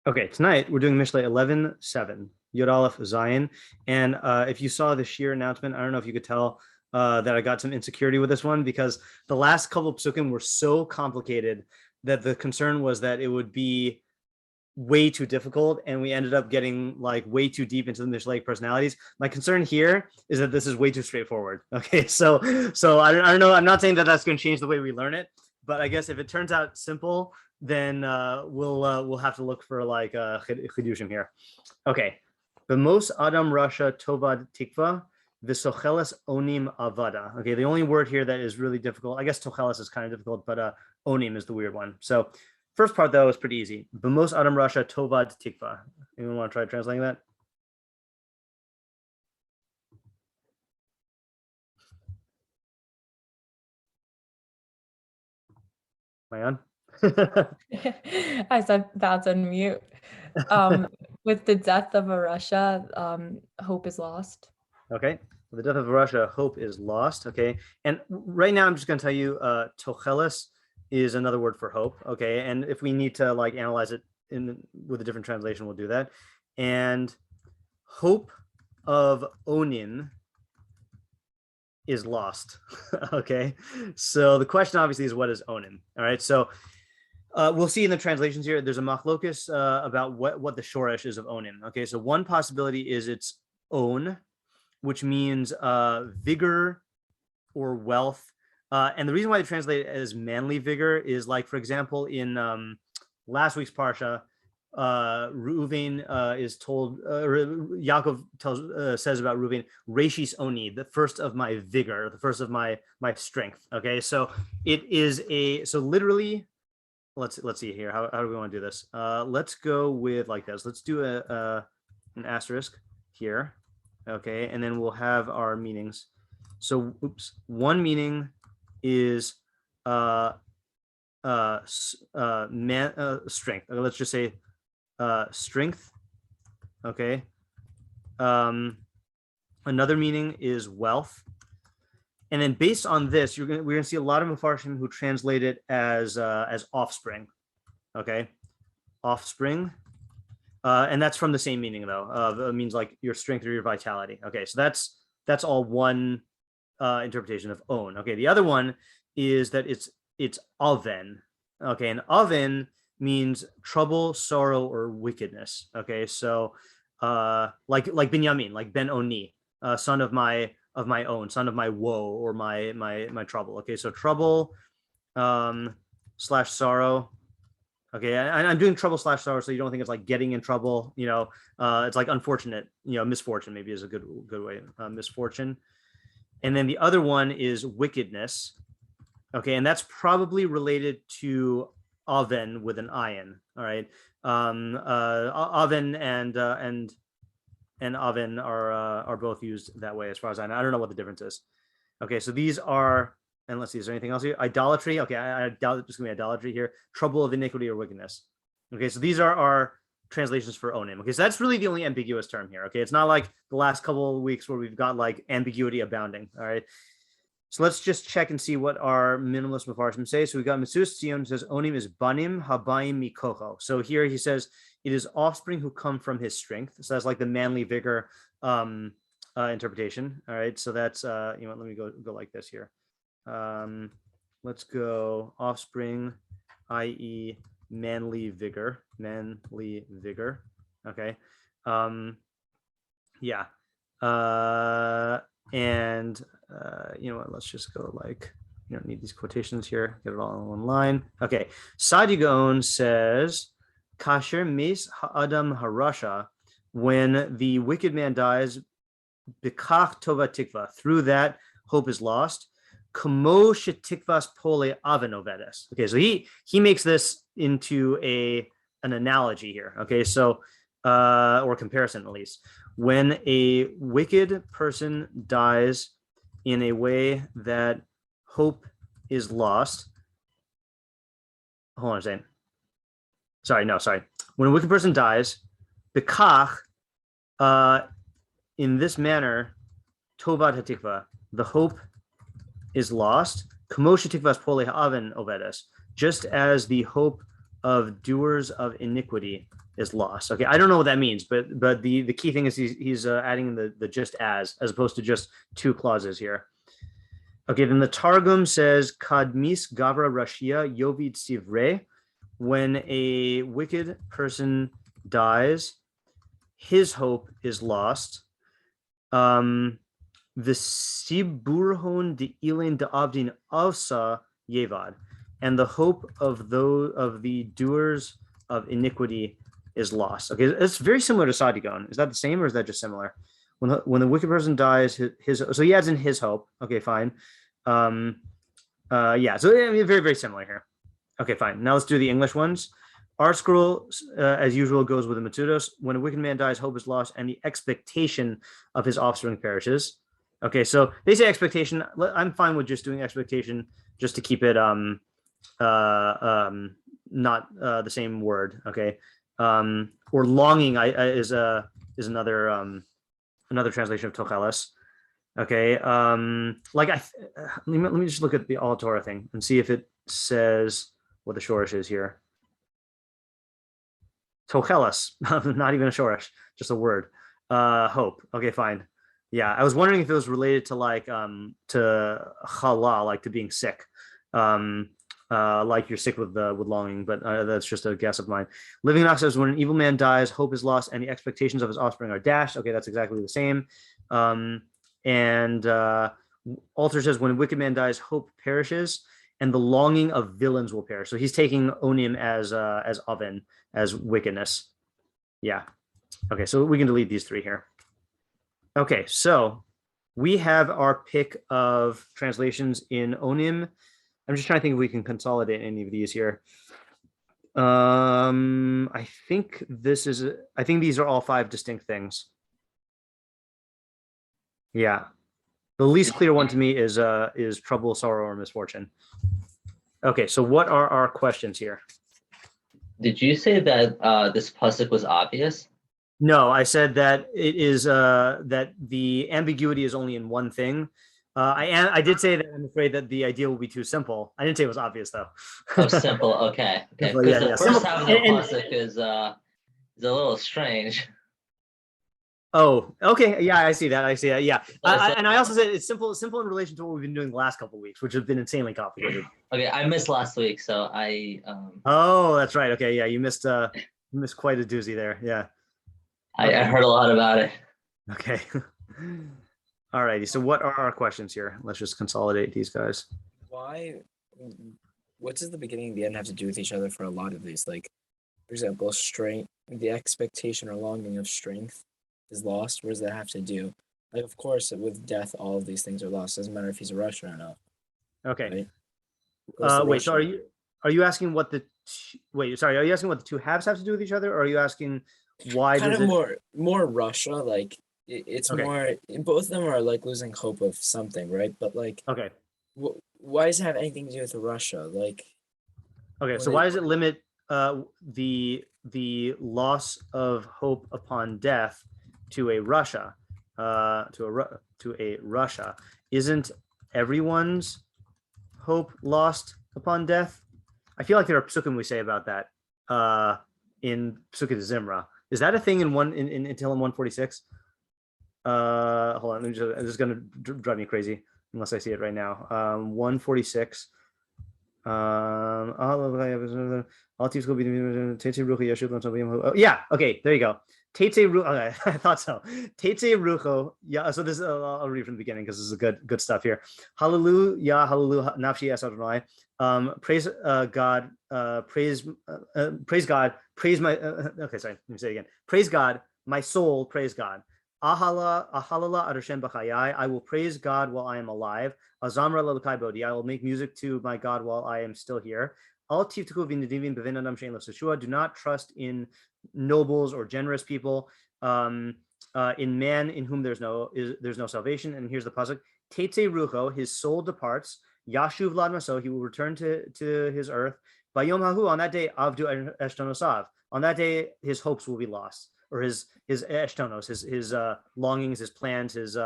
Okay, tonight we're doing Mishlei 11:7, Yod Aleph Zion. And if you saw the Shiur announcement, I don't know if you could tell that I got some insecurity with this one because the last couple of pesukim were so complicated that the concern was that it would be way too difficult, and we ended up getting like way too deep into the Mishlei personalities. My concern here is that this is way too straightforward. Okay, so I don't know. I'm not saying that that's going to change the way we learn it, but I guess if it turns out simple, then we'll have to look for like chidushim here. Okay, the most Adam Rasha Tovad Tikva Visocheles Onim Avada. Okay, the only word here that is really difficult, I guess Tocheles is kind of difficult, but Onim is the weird one. So first part though is pretty easy. B'mos Adam Rasha Tovad Tikva. Anyone want to try translating that? Am I on? I said that's on mute. With the death of a Rasha, hope is lost. Okay. With the death of Rasha, hope is lost. Okay. And right now I'm just going to tell you Tocheles is another word for hope. Okay. And if we need to like analyze it with a different translation, we'll do that. And hope of Onin is lost. Okay. So the question obviously is, what is Onin? All right. So we'll see in the translations here, there's a machlokus about what the shoresh is of Onin. Okay. So one possibility is it's own, which means vigor or wealth. And the reason why they translate it as manly vigor is like, for example, in last week's Parsha, Reuven is told, Yaakov says about Reuven, Reshis Oni, the first of my vigor, the first of my strength. Okay, so it is so literally, let's see here. How do we want to do this? Let's go with like this. Let's do an asterisk here. Okay, and then we'll have our meanings. So, one meaning is strength. Okay, let's just say strength. Okay. Another meaning is wealth. And then based on this, we're gonna see a lot of meforshim who translate it as offspring. Okay, offspring. And that's from the same meaning though. It means like your strength or your vitality. Okay, so that's all one interpretation of own. Okay, the other one is that it's oven. Okay, and oven means trouble, sorrow, or wickedness. Okay, so like Binyamin, like Ben Oni, son of my own, son of my woe or my trouble. Okay, so trouble slash sorrow. Okay, and I'm doing trouble slash sorrow, so you don't think it's like getting in trouble. You know, it's like unfortunate. You know, misfortune maybe is a good way. Misfortune, and then the other one is wickedness. Okay, and that's probably related to oven with an ayin. All right, oven and oven are both used that way as far as I know. I don't know what the difference is. Okay, so these are. And let's see, is there anything else here? Idolatry. Okay, I doubt it's going to be idolatry here. Trouble of iniquity or wickedness. Okay, so these are our translations for onim. Okay, so that's really the only ambiguous term here. Okay, it's not like the last couple of weeks where we've got like ambiguity abounding. All right, so let's just check and see what our minimalist meforshim say. So we got Mesus Tzion says onim is banim habayim mikocho. So here he says it is offspring who come from his strength. So that's like the manly vigor interpretation. All right, so that's let me go like this here. Let's go offspring, i.e. manly vigor. Okay. Yeah. And you know what, let's just go like, you don't need these quotations here, get it all in one line. Okay. Sadi Gaon says, Kasher mes ha'adam harasha, when the wicked man dies, bikach tova tikva, through that hope is lost. Okay, so he makes this into an analogy here. Okay, so or comparison at least. When a wicked person dies in a way that hope is lost. Hold on a second. Sorry. When a wicked person dies, bekach, in this manner, tovat hatikva, the hope is lost, just as the hope of doers of iniquity is lost. Okay, I don't know what that means, but the key thing is he's adding the just as opposed to just two clauses here. Okay, then the Targum says kadmis gavra rashia yovid sivre. When a wicked person dies, his hope is lost. The siburhon de ilin de avdin avsa yevad, and the hope of the doers of iniquity is lost. Okay, it's very similar to Sadigon. Is that the same or is that just similar? When the wicked person dies, his so he adds in his hope. Okay, fine. Yeah, so I mean, very, very similar here. Okay, fine. Now let's do the English ones. Our scroll, as usual, goes with the Matsudos. When a wicked man dies, hope is lost, and the expectation of his offspring perishes. Okay, so they say expectation. I'm fine with just doing expectation, just to keep it not the same word. Okay, or longing is another translation of tocheles. Okay, let me just look at the All Torah thing and see if it says what the shorish is here. Tocheles, not even a shorish, just a word. Hope. Okay, fine. Yeah, I was wondering if it was related to to chala, like to being sick, like you're sick with longing, but that's just a guess of mine. Living Enoch says when an evil man dies, hope is lost, and the expectations of his offspring are dashed. Okay, that's exactly the same. And Alter says when a wicked man dies, hope perishes, and the longing of villains will perish. So he's taking onim as oven, as wickedness. Yeah. Okay, so we can delete these three here. Okay, so we have our pick of translations in onim. I'm just trying to think if we can consolidate any of these here. I think these are all five distinct things. Yeah. The least clear one to me is trouble, sorrow, or misfortune. Okay, so what are our questions here? Did you say that this pasuk was obvious? No, I said that it is that the ambiguity is only in one thing. I did say that I'm afraid that the idea will be too simple. I didn't say it was obvious though. Oh, simple. Okay. Simple, Because yeah. the first half of the pasuk is a little strange. Oh, okay. Yeah, I see that. Yeah. And I also said it's simple in relation to what we've been doing the last couple of weeks, which have been insanely complicated. Okay, I missed last week, so I. Oh, that's right. Okay, yeah, you missed quite a doozy there. Yeah. I heard a lot about it. Okay. All righty. So what are our questions here? Let's just consolidate these guys. What does the beginning and the end have to do with each other for a lot of these? Like, for example, strength, the expectation or longing of strength is lost. What does that have to do? Like, of course, with death, all of these things are lost. Doesn't matter if he's a Rasha or not. Okay. Right? Wait. So are you asking what the are you asking what the two halves have to do with each other, or are you asking why kind does of it more Rasha? Like it's okay. more. Both of them are like losing hope of something, right? But like, okay. Why does it have anything to do with Rasha? Like, okay. So why does it limit the loss of hope upon death to a Rasha? To a Rasha? Isn't everyone's hope lost upon death? I feel like there are pesukim we say about that in Pesukei Zimra. Is that a thing in Tihlim 146? Hold on, this is going to drive me crazy unless I see it right now. 146. Yeah, okay, there you go. Okay, I thought so. Yeah, so this I'll read from the beginning because this is good stuff here. Hallelujah, hallelujah, nafshi es Adonai. Praise God, praise God, praise my. Okay, sorry, let me say it again. Praise God, my soul, praise God. Ahalala adoshem b'chayai. I will praise God while I am alive. Azamra l'elokai bodi. I will make music to my God while I am still here. Al tivtuku v'nedivim b'vin adam she'en lo Yeshua. Do not trust in nobles or generous people, in man in whom there's no salvation. And here's the pasuk: Teitze rucho, his soul departs. Yashuv ladmaso, he will return to his earth. Bayom hahu, on that day, avdu eshtonosav. On that day, his hopes will be lost, or his eshtonos, his longings, his plans, his they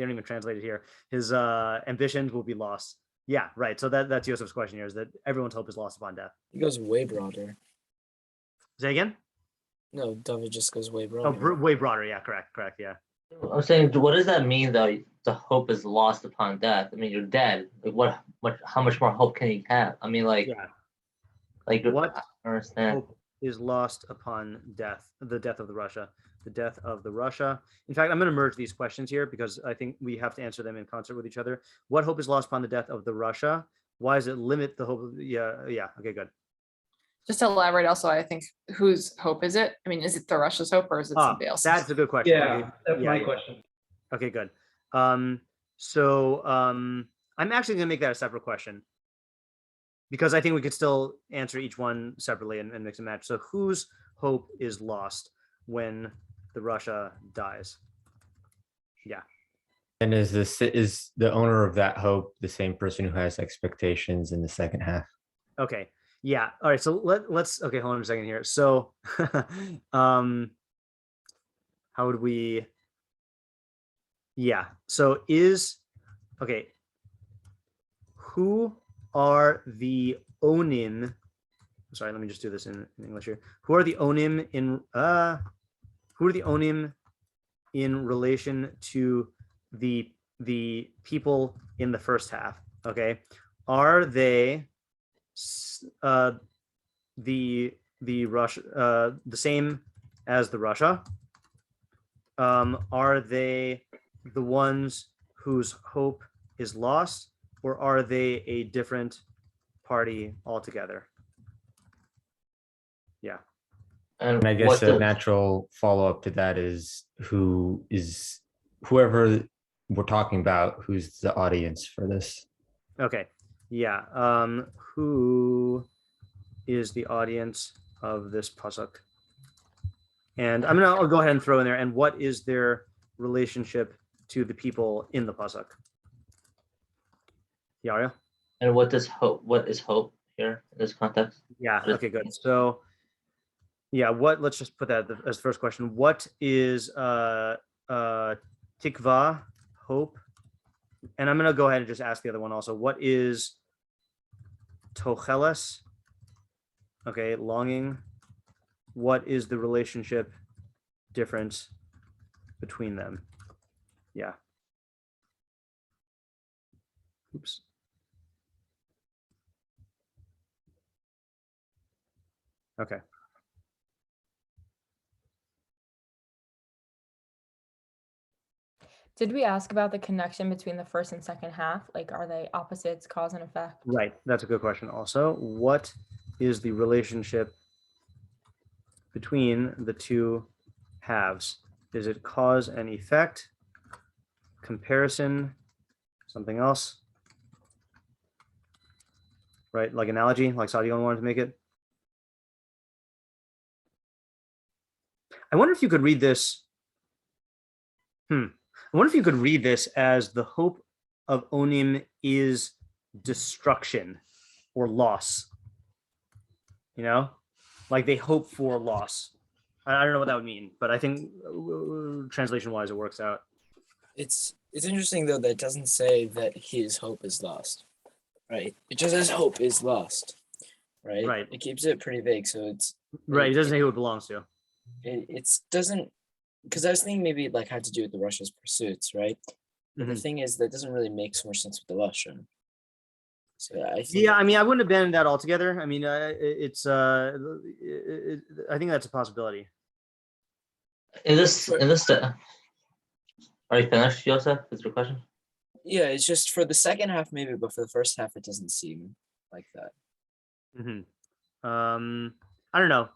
don't even translate it here. His ambitions will be lost. Yeah, right. So that's Yosef's question here: is that everyone's hope is lost upon death? He goes way broader. Say again. No, David just goes way Oh, broader. way broader. Yeah, correct. Yeah. I'm saying, what does that mean though? The hope is lost upon death. I mean, you're dead. Like, how much more hope can you have? I mean, like, Yeah. like, What I don't understand. hope is lost upon death? The death of the Rasha. The death of the Rasha. In fact, I'm going to merge these questions here because I think we have to answer them in concert with each other. What hope is lost upon the death of the Rasha? Why does it limit the hope of, yeah. Okay, good. Just to elaborate also, I think, whose hope is it? I mean, is it the Russia's hope or is it somebody else's? That's a good question. Yeah, Okay. that's my question. Okay, good. So I'm actually going to make that a separate question because I think we could still answer each one separately and mix and match. So whose hope is lost when the Rasha dies? Yeah. And is the owner of that hope the same person who has expectations in the second half? Okay. Yeah. All right. So let's okay, hold on a second here. So how would we so okay, who are the onim? Sorry, let me just do this in English here. Who are the onim in relation to the people in the first half? Okay. Are they the Russia the same as the Rasha? Are they the ones whose hope is lost, or are they a different party altogether? Yeah. And I guess a natural follow-up to that is whoever we're talking about, who's the audience for this? Okay. Yeah. Who is the audience of this pasuk? And I'll go ahead and throw in there. And what is their relationship to the people in the pasuk? Yaria? And what is hope here in this context? Yeah. Okay, good. So yeah, let's just put that as the first question. What is tikva, hope? And I'm going to go ahead and just ask the other one also. What is tocheles? Okay, longing. What is the relationship difference between them? Yeah. Oops. Okay. Did we ask about the connection between the first and second half? Like, are they opposites, cause and effect? Right. That's a good question also. What is the relationship between the two halves? Is it cause and effect, comparison, something else? Right, like analogy, like Sadio wanted to make it. I wonder if you could read this. I wonder if you could read this as the hope of Onim is destruction or loss. You know, like they hope for loss. I don't know what that would mean, but I think translation-wise, it works out. It's interesting though that it doesn't say that his hope is lost, right? It just says hope is lost, right? Right. It keeps it pretty vague, so it's Right. It doesn't say who it belongs to. It doesn't, because I was thinking maybe it like had to do with the Russia's pursuits, right? But the thing is that doesn't really make so much sense with the Russia. So I think Yeah, I mean, I wouldn't abandon that altogether. I mean, I think that's a possibility. Are you finished, Joseph? Is your question? yeah, it's just for the second half maybe, but for the first half it doesn't seem like that. I don't know.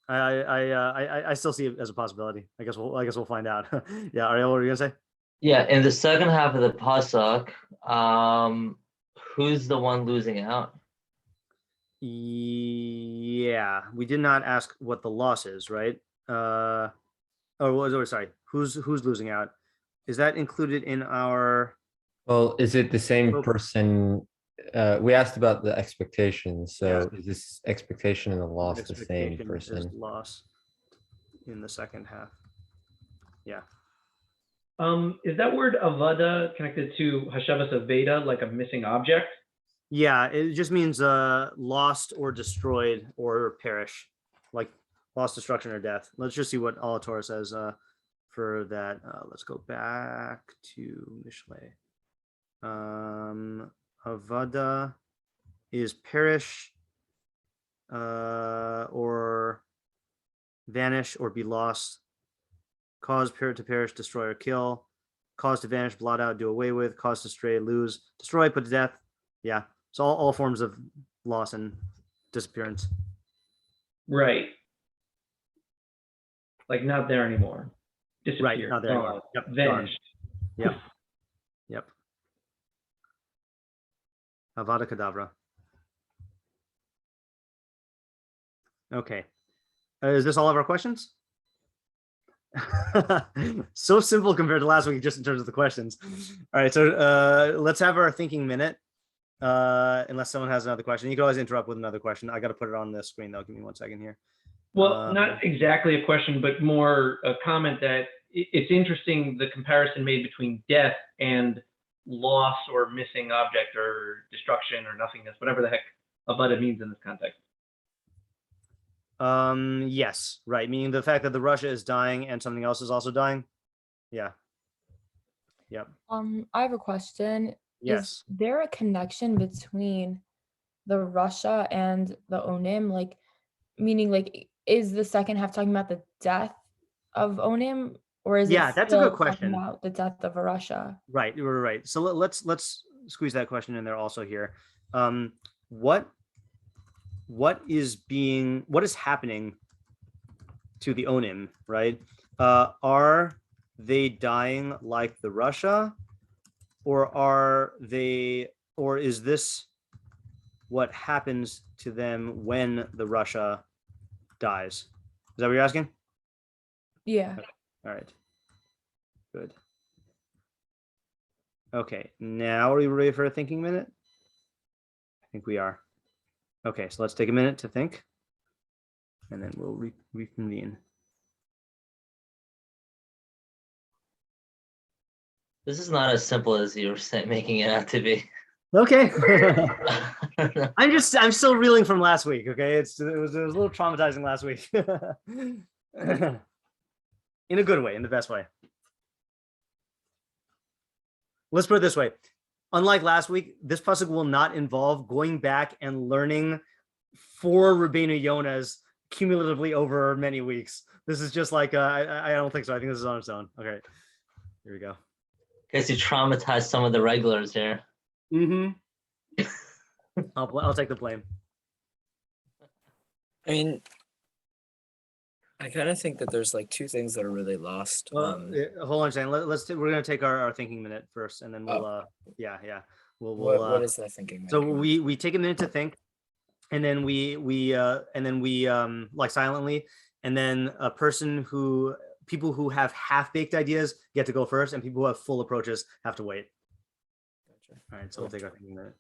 I still see it as a possibility. I guess we'll find out. Yeah, Ariel, what were you gonna say? Yeah, in the second half of the pasuk, who's the one losing out? Yeah, we did not ask what the loss is, right? Sorry. Who's losing out? Is that included in our? Well, is it the same person? We asked about the expectations. So is this expectation and the loss the same person? Is loss in the second half. Yeah. Is that word avada connected to hashavas aveda, like a missing object? Yeah, it just means lost or destroyed or perish. Like loss, destruction, or death. Let's just see what Allah Torah says for that. Let's go back to Mishlei. Avada is perish, or vanish, or be lost, cause to perish, destroy, or kill, cause to vanish, blot out, do away with, cause to stray, lose, destroy, put to death. Yeah, so all forms of loss and disappearance. Right. Like not there anymore. Disappear. Right, not there anymore. Yep, Vanished. Yep. Yep. Avada Kedavra. Okay. Is this all of our questions? So simple compared to last week, just in terms of the questions. All right, so let's have our thinking minute. Unless someone has another question. You can always interrupt with another question. I got to put it on the screen though. Give me 1 second here. Well, not exactly a question, but more a comment that it's interesting the comparison made between death and loss or missing object or destruction or nothingness, whatever the heck avada means in this context. Yes, right. Meaning the fact that the Rasha is dying and something else is also dying. Yeah. Yep. I have a question. Yes. Is there a connection between the Rasha and the Onim? Like, meaning, like, is the second half talking about the death of Onim, or is Yeah, it that's a good still talking question. about the death of a Rasha? Right, you're right. So let's squeeze that question in there also here. What is happening to the Onim, right? Are they dying like the Rasha, or is this what happens to them when the Rasha dies? Is that what you're asking? Yeah. All right. Good. Okay, now are we ready for a thinking minute? I think we are. Okay, so let's take a minute to think, and then we'll reconvene. This is not as simple as you were making it out to be. Okay. I'm still reeling from last week. Okay, it was a little traumatizing last week. In a good way, in the best way. Let's put it this way. Unlike last week, this pasuk will not involve going back and learning 4 Rabbeinu Yonas cumulatively over many weeks. This is just like, I don't think so. I think this is on its own. Okay, here we go. Guess you traumatized some of the regulars here. Mm-hmm. I'll take the blame. I mean, I kind of think that there's like 2 things that are really lost. Hold on a second. We're gonna take our thinking minute first, and then we'll yeah. What is that thinking? So we take a minute to think, and then we like silently, and then people who have half-baked ideas get to go first, and people who have full approaches have to wait. Gotcha. All right, so we'll take our thinking minute.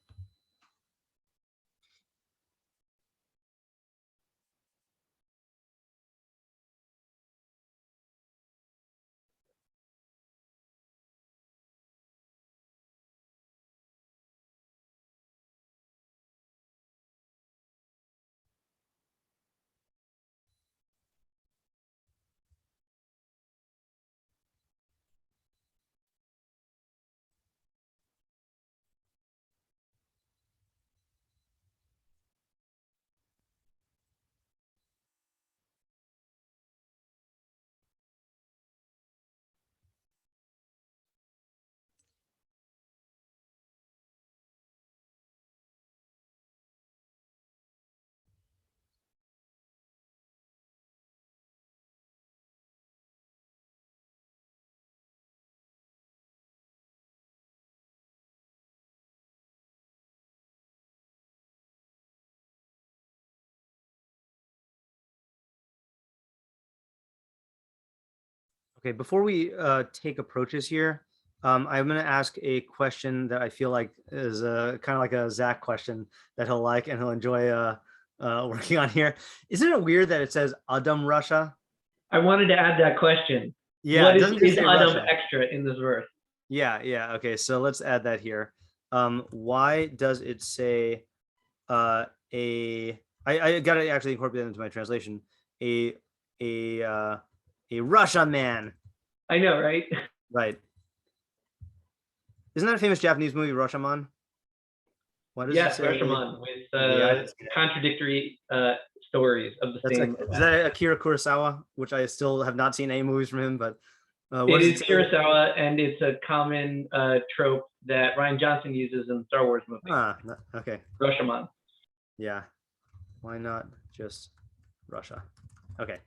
Okay, before we take approaches here, I'm going to ask a question that I feel like is kind of like a Zach question that he'll like and he'll enjoy working on here. Isn't it weird that it says Adam Rasha? I wanted to add that question. Yeah, What it is doesn't just say Adam Rasha. extra in this verse? Yeah. Okay, so let's add that here. Why does it say I got to actually incorporate that into my translation. a Rasha man. I know, right? Right. Isn't that a famous Japanese movie, Rashomon? What does it Yes, say? Rashomon with Yeah, I haven't seen it. contradictory stories of the That's same. is that Akira Kurosawa, which I still have not seen any movies from him, but It what does is say? Kurosawa, and it's a common trope that Ryan Johnson uses in Star Wars movies. Okay. Rashomon. Yeah. Why not just Russia? Okay.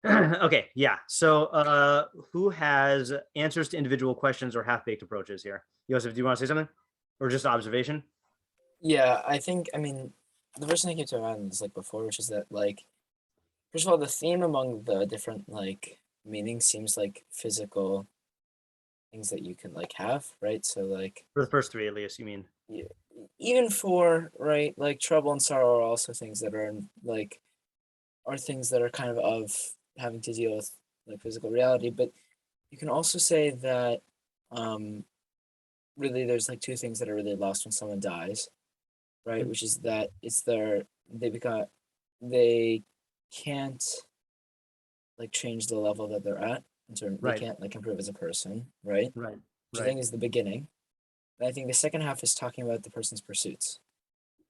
Okay. Yeah. So who has answers to individual questions or half-baked approaches here? Yosef, do you want to say something? Or just observation? Yeah, I mean, the first thing that came to my mind is like before, which is that like, first of all, the theme among the different like meanings seems like physical things that you can like have, right? So like For the first three, at least, you mean? even for right, like trouble and sorrow are also things that are like are things that are kind of having to deal with like physical reality. But you can also say that really there's like two things that are really lost when someone dies, right? Which is that they can't like change the level that they're at in terms Right. they can't like improve as a person, right? Right. Which I think is the beginning. And I think the second half is talking about the person's pursuits.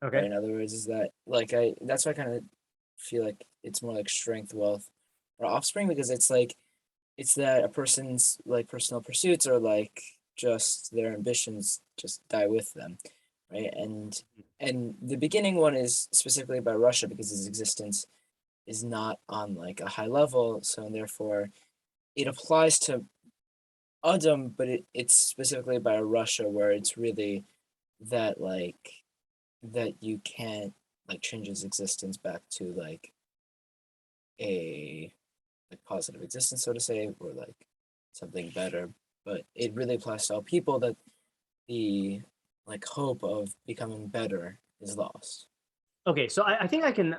Okay. Right? In other words, is that like that's why I kind of feel like it's more like strength, wealth, or offspring, because it's like it's that a person's like personal pursuits or like just their ambitions just die with them, right? And the beginning one is specifically about Russia because his existence is not on like a high level, so and therefore it applies to Adam, but it's specifically about Russia where it's really that like that you can't like change his existence back to like a like positive existence, so to say, or like something better. But it really applies to all people that the like hope of becoming better is lost. Okay. So I think I can.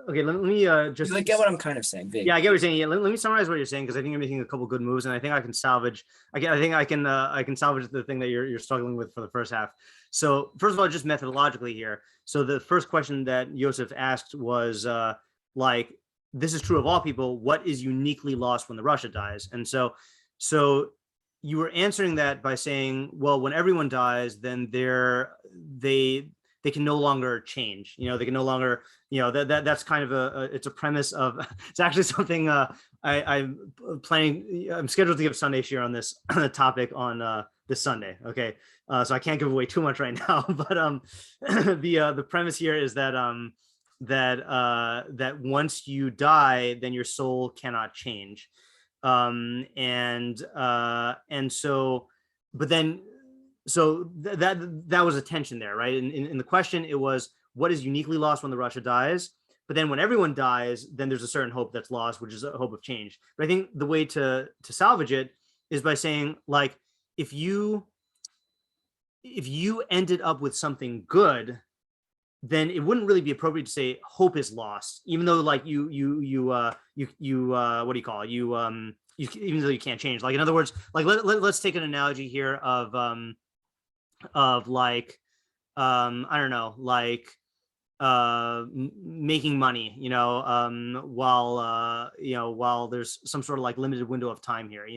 Okay. Let me just You like get what I'm kind of saying? Yeah, I get what you're saying. Yeah, let me summarize what you're saying because I think you're making a couple good moves, and I think I can salvage. I think I can salvage the thing that you're struggling with for the first half. So first of all, just methodologically here. So the first question that Yosef asked was like, this is true of all people. What is uniquely lost when the Russia dies? And so you were answering that by saying, well, when everyone dies, then they can no longer change. They can no longer. That's kind of it's a premise of it's actually something I'm planning. I'm scheduled to give Sunday Shiur on this topic on this Sunday. Okay, so I can't give away too much right now, but the premise here is that that once you die, then your soul cannot change, and so, but then. So that was a tension there, right? In the question, it was what is uniquely lost when the Russia dies, but then when everyone dies, then there's a certain hope that's lost, which is a hope of change. But I think the way to salvage it is by saying, like, if you ended up with something good, then it wouldn't really be appropriate to say hope is lost, even though like you what do you call it? Even though you can't change. Like in other words, like let's take an analogy here of like I don't know, like making money, while there's some sort of like limited window of time here,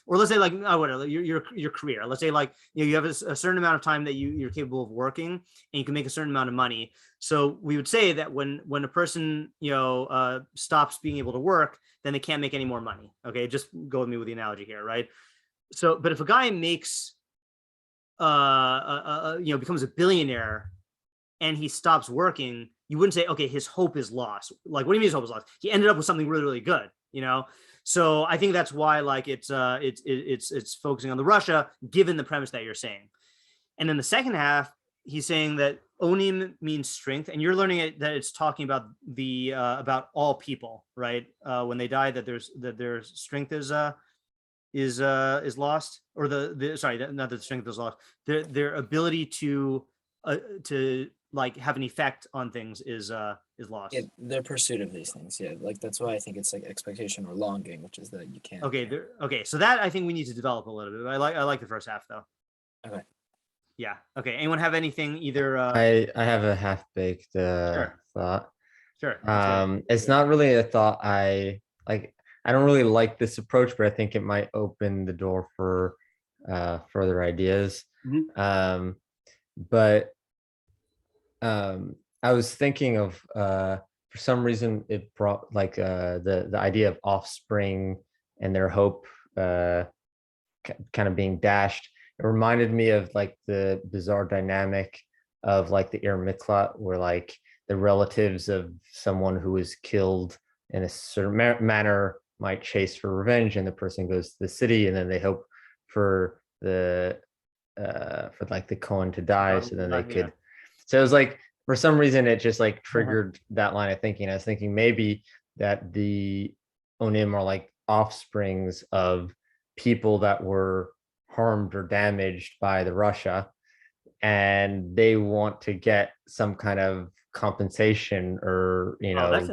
or let's say like whatever your career. Let's say like you have a certain amount of time that you're capable of working, and you can make a certain amount of money. So we would say that when a person stops being able to work, then they can't make any more money. Okay, just go with me with the analogy here, right? So, but if a guy makes becomes a billionaire and he stops working, you wouldn't say, okay, his hope is lost. Like, what do you mean his hope is lost? He ended up with something really, really good, So I think that's why, like, it's focusing on the Russia, given the premise that you're saying. And then the second half, he's saying that onim means strength, and you're learning that it's talking about about all people, right? When they die, that their strength is lost, or not that strength is lost, their ability to like have an effect on things is lost. Yeah, their pursuit of these things. Yeah, like that's why I think it's like expectation or longing, which is that you can't. Okay, so that I think we need to develop a little bit. I like the first half though. Okay. Yeah. Okay. Anyone have anything either? I have a half-baked Sure. thought. Sure. It's not really a thought I like. I don't really like this approach, but I think it might open the door for further ideas. Mhm. But I was thinking of for some reason it brought like the idea of offspring and their hope kind of being dashed. It reminded me of like the bizarre dynamic of like the Ir Miklat, where like the relatives of someone who was killed in a certain manner might chase for revenge, and the person goes to the city, and then they hope for the for like the Cohen to die, so then they could. So it was like for some reason it just like triggered that line of thinking. I was thinking maybe that the Onim are like offsprings of people that were harmed or damaged by the Rasha, and they want to get some kind of compensation or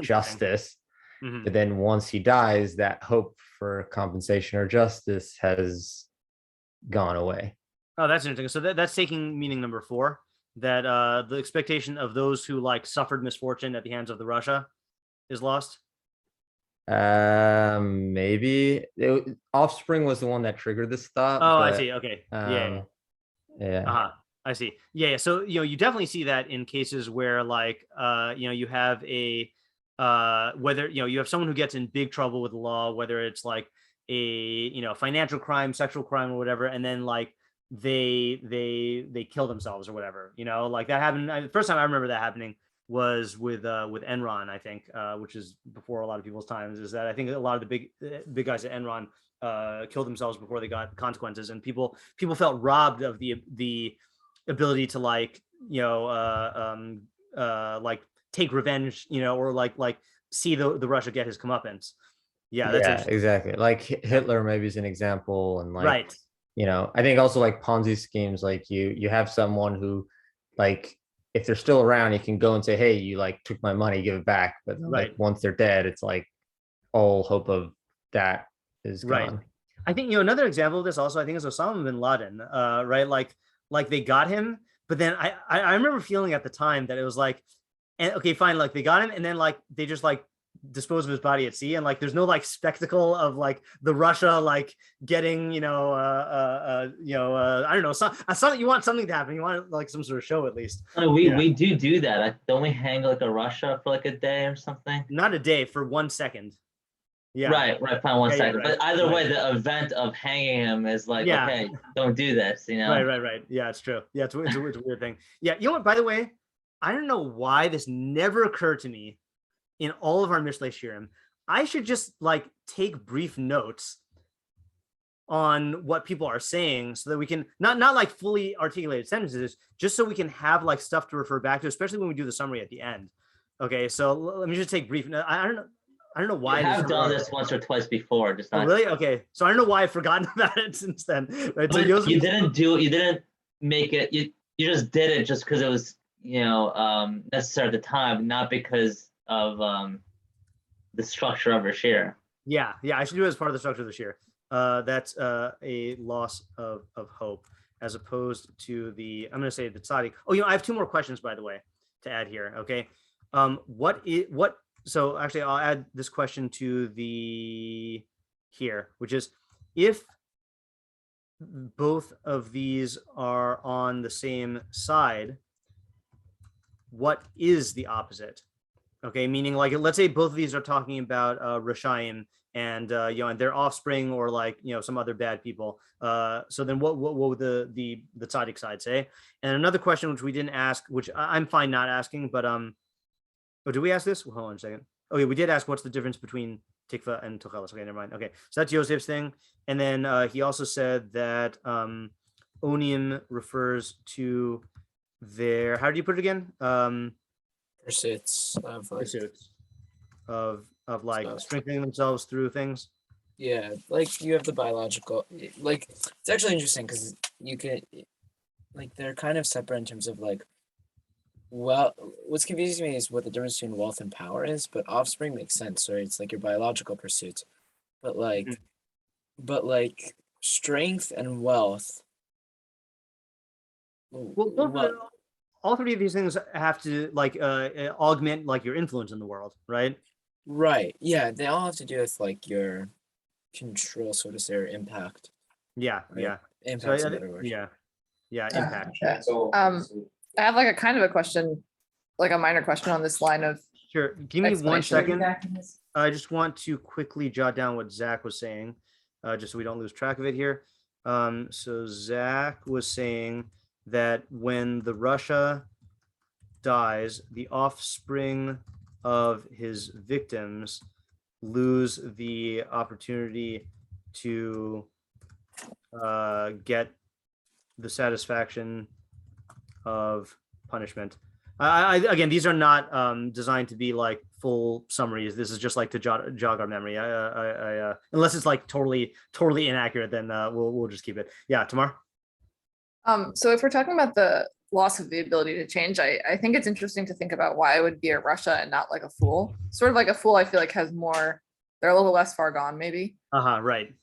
justice. But then once he dies, that hope for compensation or justice has gone away. Oh, that's interesting. So that's taking meaning number 4, that the expectation of those who like suffered misfortune at the hands of the Rasha is lost. Maybe offspring was the one that triggered this thought. Oh, but, I see. Okay. Yeah. I see. Yeah. So you definitely see that in cases where like you have a whether you have someone who gets in big trouble with the law, whether it's like a financial crime, sexual crime, or whatever, and then like they kill themselves or whatever. Like that happened. The first time I remember that happening was with Enron, I think, which is before a lot of people's times. Is that I think a lot of the big guys at Enron killed themselves before they got consequences, and people felt robbed of the ability to like like take revenge, or like see the Rasha get his comeuppance. Yeah, that's exactly. Like Hitler maybe is an example, and like right. I think also like Ponzi schemes, like you have someone who like if they're still around, you can go and say, hey, you like took my money, give it back. But like once they're dead, it's like all hope of that is gone. I think another example of this also I think is Osama bin Laden, right? Like they got him, but then I remember feeling at the time that it was like, and okay, fine, like they got him, and then like they just like dispose of his body at sea, and like there's no like spectacle of like the Rasha like getting I don't know, something you want something to happen, you want like some sort of show at least. We do that. Don't we hang like a Rasha for like a day or something? Not a day, for 1 second. Yeah. Right. Fine, 1 second. But either way, the event of hanging him is like, okay, don't do this. Right. Yeah, it's true. Yeah, it's a weird thing. Yeah, you know what? By the way, I don't know why this never occurred to me in all of our Mishlei Shiurim. I should just like take brief notes on what people are saying so that we can not like fully articulated sentences, just so we can have like stuff to refer back to, especially when we do the summary at the end. Okay, so let me just take brief. I don't know why. I have done this once or twice before. Just not really okay. So I don't know why I've forgotten about it since then. Right? So you didn't make it. You just did it just because it was necessary at the time, not because of the structure of your share. Yeah, I should do it as part of the structure of the share. That's a loss of hope, as opposed to I'm going to say the tzaddik. Oh, I have 2 more questions, by the way, to add here. Okay, so actually, I'll add this question to the here, which is if both of these are on the same side, what is the opposite? Okay, meaning like let's say both of these are talking about Rashayim and and their offspring, or like some other bad people. So then what would the tzaddik side say? And another question which we didn't ask, which I'm fine not asking, but oh, did we ask this? Well, hold on a second. Okay, we did ask what's the difference between tikva and tocheles. Okay, never mind. Okay, so that's Yosef's thing. And then he also said that onim refers to their, how do you put it again? Pursuits of like, like strengthening themselves through things. Yeah, like you have the biological, like it's actually interesting because you can, like they're kind of separate in terms of like, well, what's confusing me is what the difference between wealth and power is, but offspring makes sense, right? It's like your biological pursuits, but like, strength and wealth. Well, all three of these things have to like augment like your influence in the world, right? Right. Yeah, they all have to do with like your control, so to say, or impact. Yeah, Right. yeah. Impact's So a better word. yeah, impact. I have like a kind of a question, like a minor question on this line of Sure. Give me one explanation. second. I just want to quickly jot down what Zach was saying, just so we don't lose track of it here. So Zach was saying that when the Rasha dies, the offspring of his victims lose the opportunity to get the satisfaction of punishment. Again, these are not designed to be like full summaries. This is just like to jog our memory. Unless it's like totally inaccurate, then we'll just keep it. Yeah, Tamar. So if we're talking about the loss of the ability to change, I think it's interesting to think about why it would be a Rasha and not like a fool. Sort of like a fool, I feel like has more. They're a little less far gone, maybe. Right.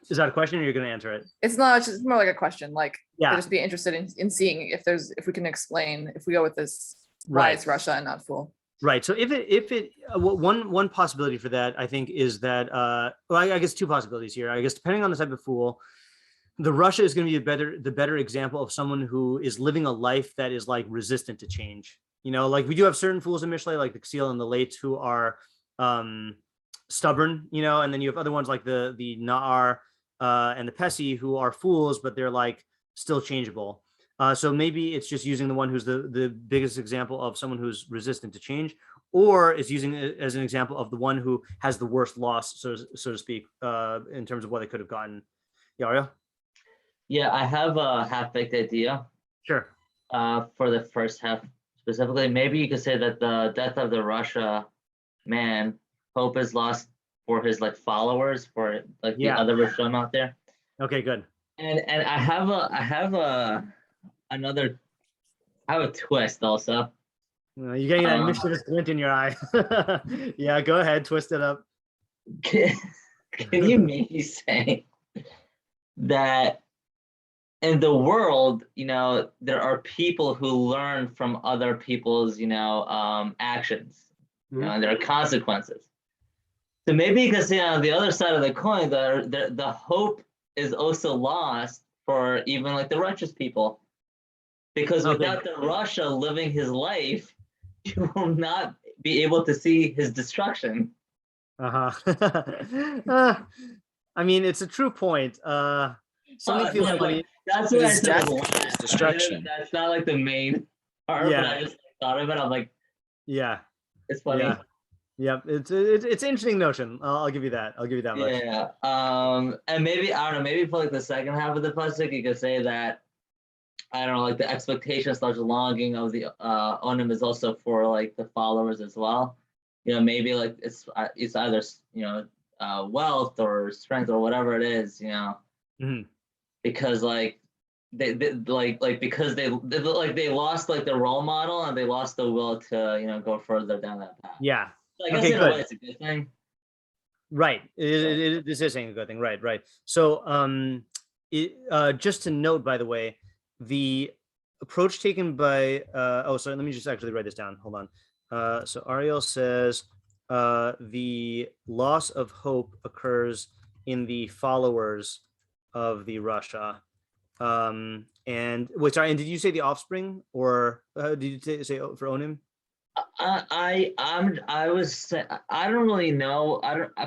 Is that a question, or you're going to answer it? It's not. It's just more like a question. Like, yeah, I'd just be interested in seeing if we can explain if we go with this why it's Rasha and not fool. Right. So if it one possibility for that, I think, is that well, I guess two possibilities here. I guess depending on the type of fool, the Rasha is going to be the better example of someone who is living a life that is like resistant to change. You know, like we do have certain fools in Mishlei, like the Ksil and the Late, who are stubborn. You know, and then you have other ones like the Na'ar and the Pesi, who are fools, but they're like still changeable. So maybe it's just using the one who's the biggest example of someone who's resistant to change, or is using it as an example of the one who has the worst loss, so to speak, in terms of what they could have gotten. Yeah, Ariel? Yeah, I have a half-baked idea. Sure. For the first half specifically, maybe you could say that the death of the Rasha man, hope is lost for his like followers, for like the other Rishon out there. Okay, good. And I have a twist also. You're getting that mischievous glint in your eye. Yeah, go ahead, twist it up. Can you maybe say that in the world, you know, there are people who learn from other people's, you know, actions, you know, and there are consequences. So maybe you can say on the other side of the coin, the hope is also lost for even like the righteous people, because without the Rasha living his life, you will not be able to see his destruction. I mean, it's a true point. Something feels funny. That's what I said. Destruction. That's not like the main part, but I just thought of it. I'm like, yeah, it's funny. Yeah. Yep, it's an interesting notion. I'll give you that. I'll give you that much. Yeah. And maybe I don't know. Maybe for like the second half of the pasuk, you could say that I don't know, like the expectation / longing of the onim is also for like the followers as well. You know, maybe like it's either wealth or strength or whatever it is. You know, because like they because they lost like the role model and they lost the will to go further down that path. Yeah. So I guess in a way it's a good thing. Right. This is saying a good thing. Right. So just to note, by the way, the approach taken by sorry, let me just actually write this down. Hold on. So Ariel says the loss of hope occurs in the followers of the Rasha. And wait, sorry, and did you say the offspring, or did you say for Onim? I don't really know.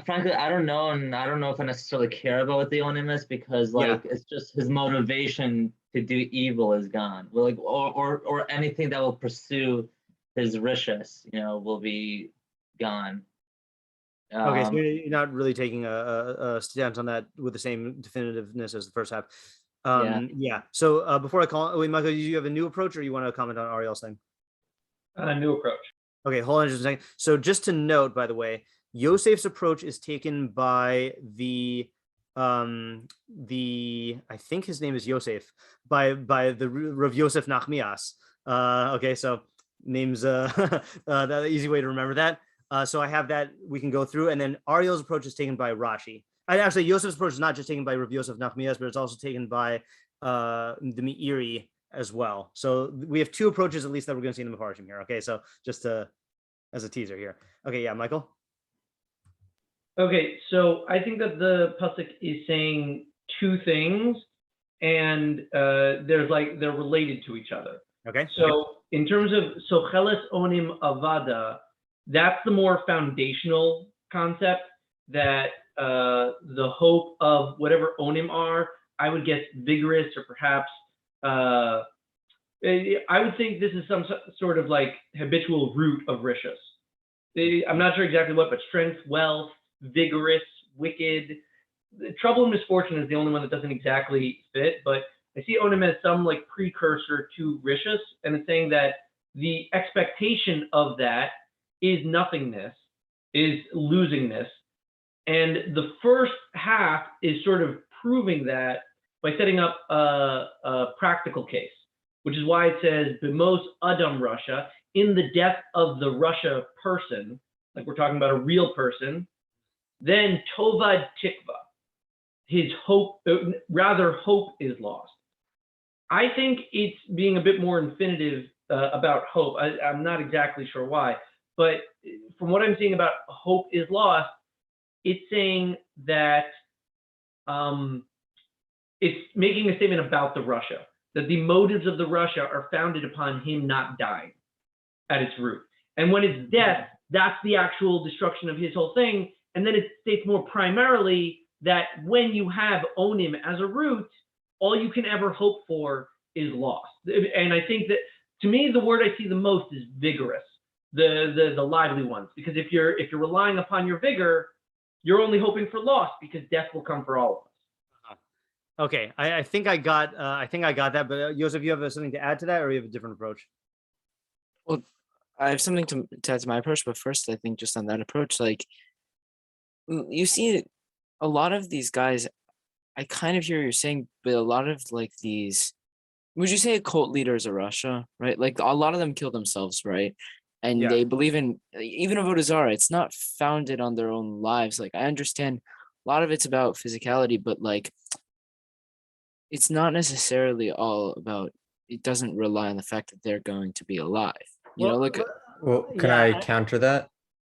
Frankly, I don't know, and I don't know if I necessarily care about what the onim is, because like it's just his motivation to do evil is gone. Well, like or anything that will pursue his rishus, will be gone. Okay, so you're not really taking a stance on that with the same definitiveness as the first half. Yeah. So before I call, wait, Michael, do you have a new approach, or you want to comment on Ariel's thing? New approach. Okay, hold on just a second. So just to note, by the way, Yosef's approach is taken by the I think his name is Yosef, by the Rav Yosef נחמיאש. Okay, so names that easy way to remember that. So I have that we can go through, and then Ariel's approach is taken by Rashi. Actually, Yosef's approach is not just taken by Rav Yosef נחמיאש, but it's also taken by the Me'iry as well. So we have two approaches at least that we're going to see in the meforshim here. Okay, so just as a teaser here. Okay, yeah, Michael. Okay, so I think that the pasuk is saying two things, and they're related to each other. Okay. So in terms of socheles onim avada, that's the more foundational concept, that the hope of whatever onim are, I would guess vigorous, or perhaps I would think this is some sort of like habitual root of rishus. I'm not sure exactly what, but strength, wealth, vigorous, wicked. Trouble and misfortune is the only one that doesn't exactly fit, but I see onim as some like precursor to rishus, and it's saying that the expectation of that is nothingness, is losingness. And the first half is sort of proving that by setting up a practical case, which is why it says b'mos adam Rasha, in the death of the Rasha person, like we're talking about a real person, then tovad tikva, his hope, rather hope is lost. I think it's being a bit more infinitive about hope. I'm not exactly sure why, but from what I'm seeing about hope is lost, it's saying that it's making a statement about the Rasha, that the motives of the Rasha are founded upon him not dying at its root. And when it's death, that's the actual destruction of his whole thing. And then it states more primarily that when you have onim as a root, all you can ever hope for is lost. And I think that, to me, the word I see the most is vigorous, the lively ones. Because if you're relying upon your vigor, you're only hoping for loss, because death will come for all of us. Okay, I think I got that. But Joseph, you have something to add to that, or you have a different approach? Well, I have something to add to my approach, but first, I think just on that approach, like you see a lot of these guys, I kind of hear what you're saying, but a lot of like these, would you say a cult leader is a Rasha, right? Like a lot of them kill themselves, right? And Yeah. they believe in, even avodah zarah, it's not founded on their own lives. Like I understand a lot of it's about physicality, but like it's not necessarily all about, it doesn't rely on the fact that they're going to be alive. You know, look, Well, can yeah, I counter that?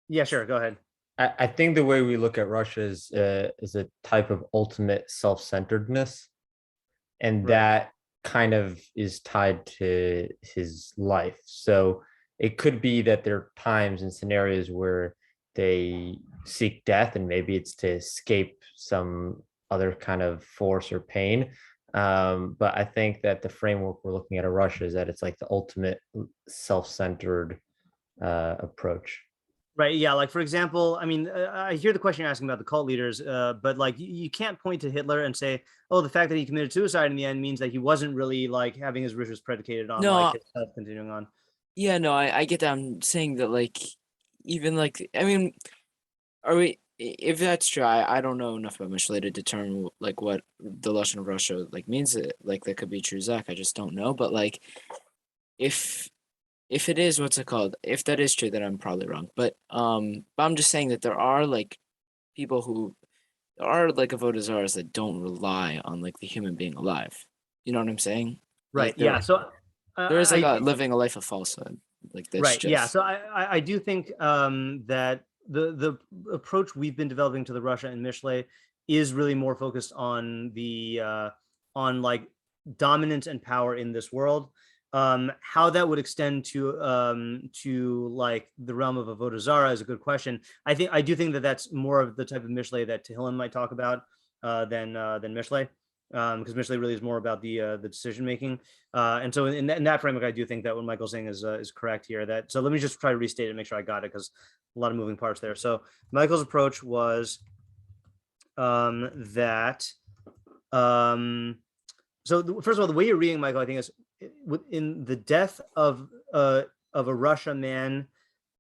Yeah, sure. Go ahead. I think the way we look at Russia is a type of ultimate self-centeredness, and Right. that kind of is tied to his life. So it could be that there are times and scenarios where they seek death, and maybe it's to escape some other kind of force or pain. But I think that the framework we're looking at Russia is that it's like the ultimate self-centered approach. Right. Yeah. Like, for example, I mean, I hear the question you're asking about the cult leaders, but like you can't point to Hitler and say, oh, the fact that he committed suicide in the end means that he wasn't really like having his wishes predicated on like his self continuing on. Yeah, no, I get that. I'm saying that like, even like, I mean, are we, if that's true, I don't know enough about Mishlei to determine like what the lashon of Russia like means. Like that could be true, Zach. I just don't know. But like, if it is, what's it called? If that is true, then I'm probably wrong. But I'm just saying that there are like people who, there are like avodah zarahs that don't rely on like the human being alive. You know what I'm saying? Right. Like, there, Yeah. So there is like living a life of falsehood. Like that's right. just, Yeah. So I do think that the approach we've been developing to the Russia and Mishlei is really more focused on the on like dominance and power in this world. How that would extend to like the realm of avodah zarah is a good question. I do think that that's more of the type of Mishlei that Tehillim might talk about than Mishlei, because Mishlei really is more about the decision making. And so in that framework, I do think that what Michael's saying is correct here. That, so let me just try to restate it and make sure I got it, because a lot of moving parts there. So Michael's approach was that. So first of all, the way you're reading, Michael, I think is in the death of a Rasha man,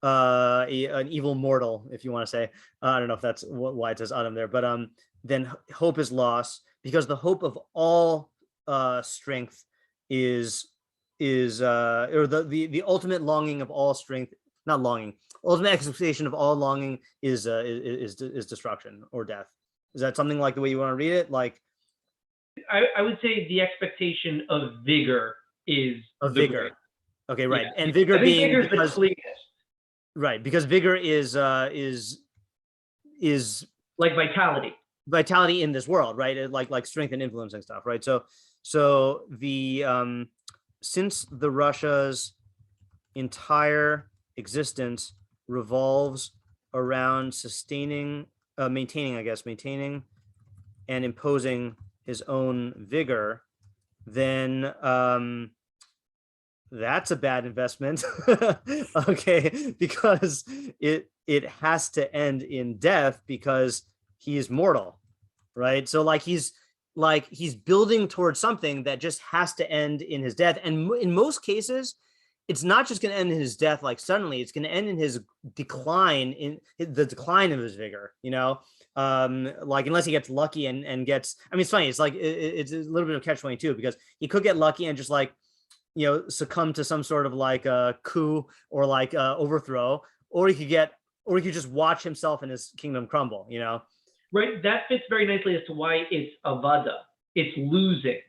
an evil mortal, if you want to say. I don't know if that's why it says Adam there, but then hope is lost, because the hope of all strength is or the ultimate longing of all strength, not longing, ultimate expectation of all longing is destruction or death. Is that something like the way you want to read it? Like, I would say the expectation of vigor is Of the vigor. great. Okay, right. Yeah. And vigor I think being vigor is the because cleanest, right, because vigor is like vitality. vitality in this world, right? Like strength and influence and stuff, right? So the since the Russia's entire existence revolves around maintaining and imposing his own vigor, then that's a bad investment. Okay, because it has to end in death because he is mortal, right? So like he's building towards something that just has to end in his death, and in most cases it's not just going to end in his death like suddenly. It's going to end in his decline, in the decline of his vigor, like unless he gets lucky and gets, I mean, it's funny, it's like it's a little bit of catch-22 because he could get lucky and just like succumb to some sort of like a coup or like overthrow, or he could just watch himself and his kingdom crumble, Right. That fits very nicely as to why it's avada. It's losing.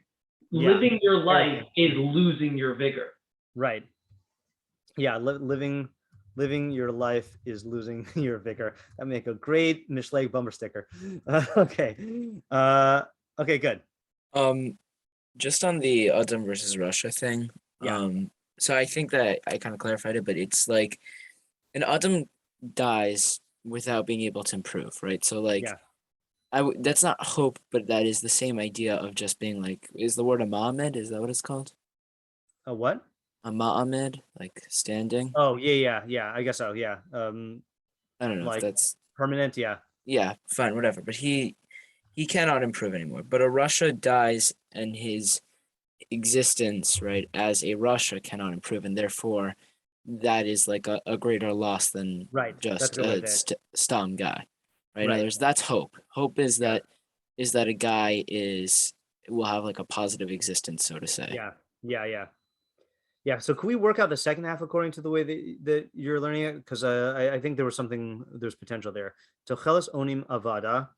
Yeah. Living your life is losing your vigor. Right. Yeah, living your life is losing your vigor. That make a great Mishlei bumper sticker. Okay. Okay, good. Just on the Adam versus Russia thing. Yeah. So I think that I kind of clarified it, but it's like an Adam dies without being able to improve, right? So like Yeah. that's not hope, but that is the same idea of just being like, is the word a Ma'amed? Is that what it's called? A what? A Ma'amed, like standing? Oh, yeah. I guess so. Yeah. I don't know if Like that's permanent. Yeah. yeah, fine, whatever. But he cannot improve anymore. But a Russia dies and his existence, right, as a Russia cannot improve, and therefore that is like a greater loss than Right. That's just a good way a to say it. stum guy, right? In Right. other words, that's hope. Hope is Yeah. that a guy will have like a positive existence, so to say. Yeah. So can we work out the second half according to the way that you're learning it? Because I think there's potential there. Tocheles onim avada,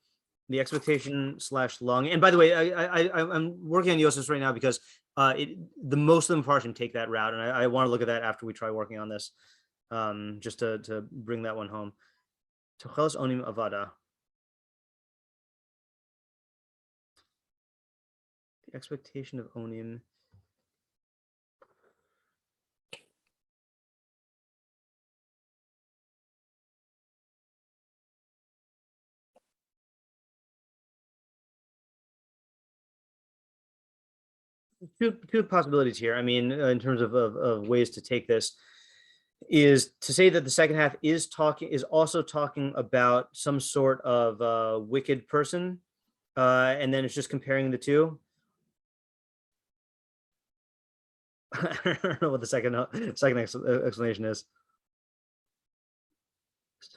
the expectation / longing. And by the way, I'm working on Yosef's right now because the most of them meforshim take that route, and I want to look at that after we try working on this, just to bring that one home. Tocheles onim avada. The expectation of onim. Two possibilities here. I mean, in terms of ways to take this, is to say that the second half is also talking about some sort of wicked person, and then it's just comparing the two. I don't know what the second explanation is.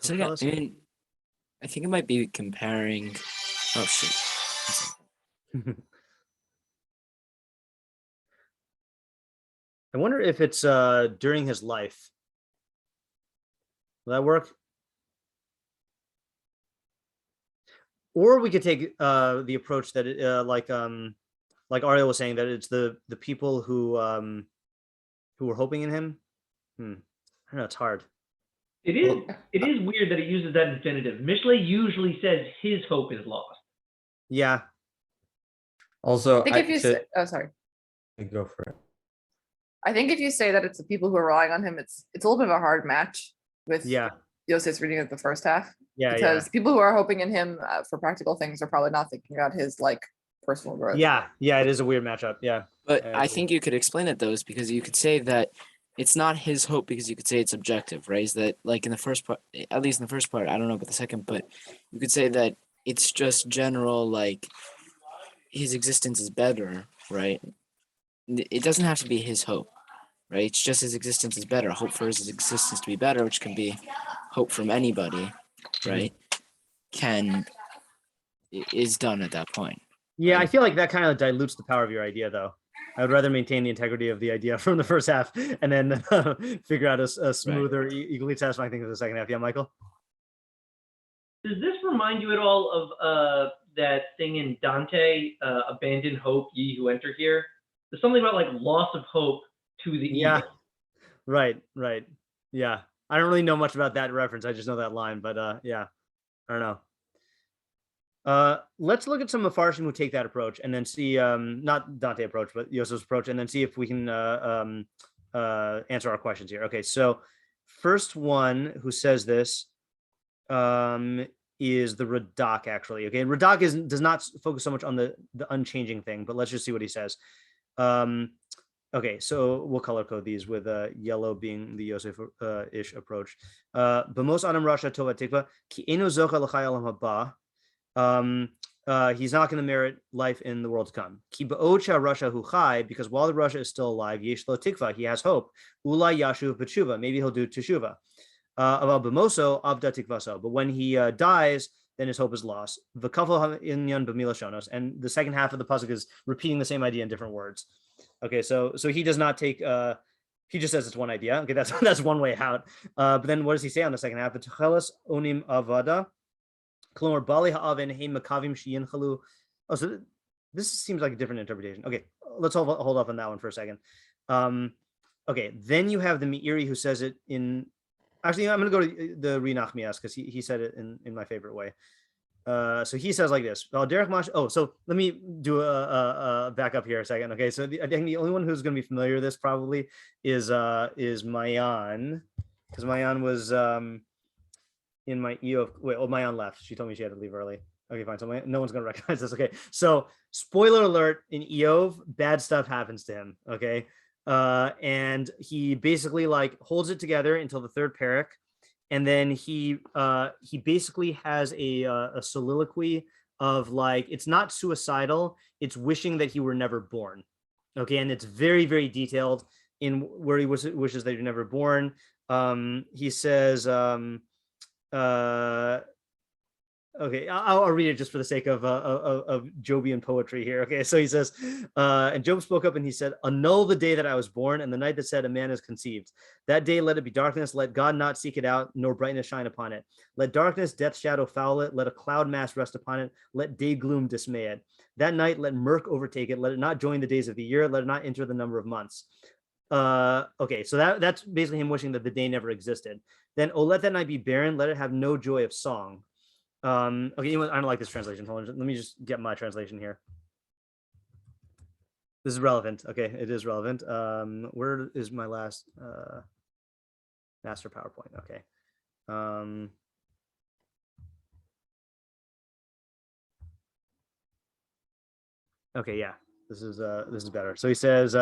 So yeah, I mean, I think it might be comparing. Oh shit. I wonder if it's during his life. Will that work? Or we could take the approach that like Ariel was saying, that it's the people who were hoping in him. I don't know. It's hard. It is weird that it uses that infinitive. Mishlei usually says his hope is lost. Yeah. Also, I think if you say, oh, sorry. go for it. I think if you say that it's the people who are relying on him, it's a little bit of a hard match with Yosef's reading of the first half. Yeah. Because people who are hoping in him for practical things are probably not thinking about his like personal growth. Yeah. It is a weird matchup. Yeah. But I think you could explain it though, is because you could say that it's not his hope, because you could say it's objective, right? Is that like in the first part, at least in the first part, I don't know about the second, but you could say that it's just general, like his existence is better, right? It doesn't have to be his hope, right? It's just his existence is better. Hope for his existence to be better, which can be hope from anybody, right? Is done at that point. Yeah, right? I feel like that kind of dilutes the power of your idea, though. I would rather maintain the integrity of the idea from the first half and then figure out a smoother, equally satisfying thing for the second half. Yeah, Michael? Does this remind you at all of that thing in Dante, abandon hope, ye who enter here? there's something about like loss of hope to the Yeah. evil. Right. Yeah. I don't really know much about that reference. I just know that line, but yeah, I don't know. Let's look at some mefarshim who take that approach and then see, not Dante approach, but Yosef's approach, and then see if we can answer our questions here. Okay, so first one who says this is the Radak, actually. Okay, Radak does not focus so much on the unchanging thing, but let's just see what he says. Okay, so we'll color code these with yellow being the Yosef-ish approach. B'mos Adam Rasha Tova Tikva ki eno zocha l'chai olam haba. He's not going to merit life in the world to come. Ki ba'ocha Rasha hu chai, because while the Rasha is still alive, yesh lo tikva, he has hope. Ulai yashuv b'tshuva, maybe he'll do teshuva. About b'moso avda tikvaso, but when he dies, then his hope is lost. V'kafel inyan b'mila shonos, and the second half of the pasuk is repeating the same idea in different words. Okay, so he does not take. He just says it's one idea. Okay, that's one way out. But then what does he say on the second half? V'techeles onim avada. Oh, so this seems like a different interpretation. Okay, let's hold off on that one for a second. Okay, then you have the Me'iri who says it in. Actually, I'm going to go to the נחמיאש because he said it in my favorite way. So he says like this. Oh, so let me do a back up here a second. Okay, so I think the only one who's going to be familiar with this probably is Mayan, because Mayan was in my Eov. Wait, Mayan left. She told me she had to leave early. Okay, fine. So no one's going to recognize this. Okay, so spoiler alert: in Eov, bad stuff happens to him. Okay, and he basically like holds it together until the third parak, and then he basically has a soliloquy of like, it's not suicidal, it's wishing that he were never born. Okay, and it's very, very detailed in where he wishes that he were never born. He says, okay, I'll read it just for the sake of Jobian poetry here. Okay, so he says, and Job spoke up and he said, annul the day that I was born and the night that said a man is conceived. That day let it be darkness, let God not seek it out, nor brightness shine upon it. Let darkness, death shadow foul it, let a cloud mass rest upon it, let day gloom dismay it. That night let murk overtake it, let it not join the days of the year, let it not enter the number of months. Okay, so that's basically him wishing that the day never existed. Then, oh, let that night be barren, let it have no joy of song. Okay, I don't like this translation. Hold on, let me just get my translation here. This is relevant. Okay, it is relevant. Where is my last master PowerPoint? Okay. Okay, yeah, this is better. So he says,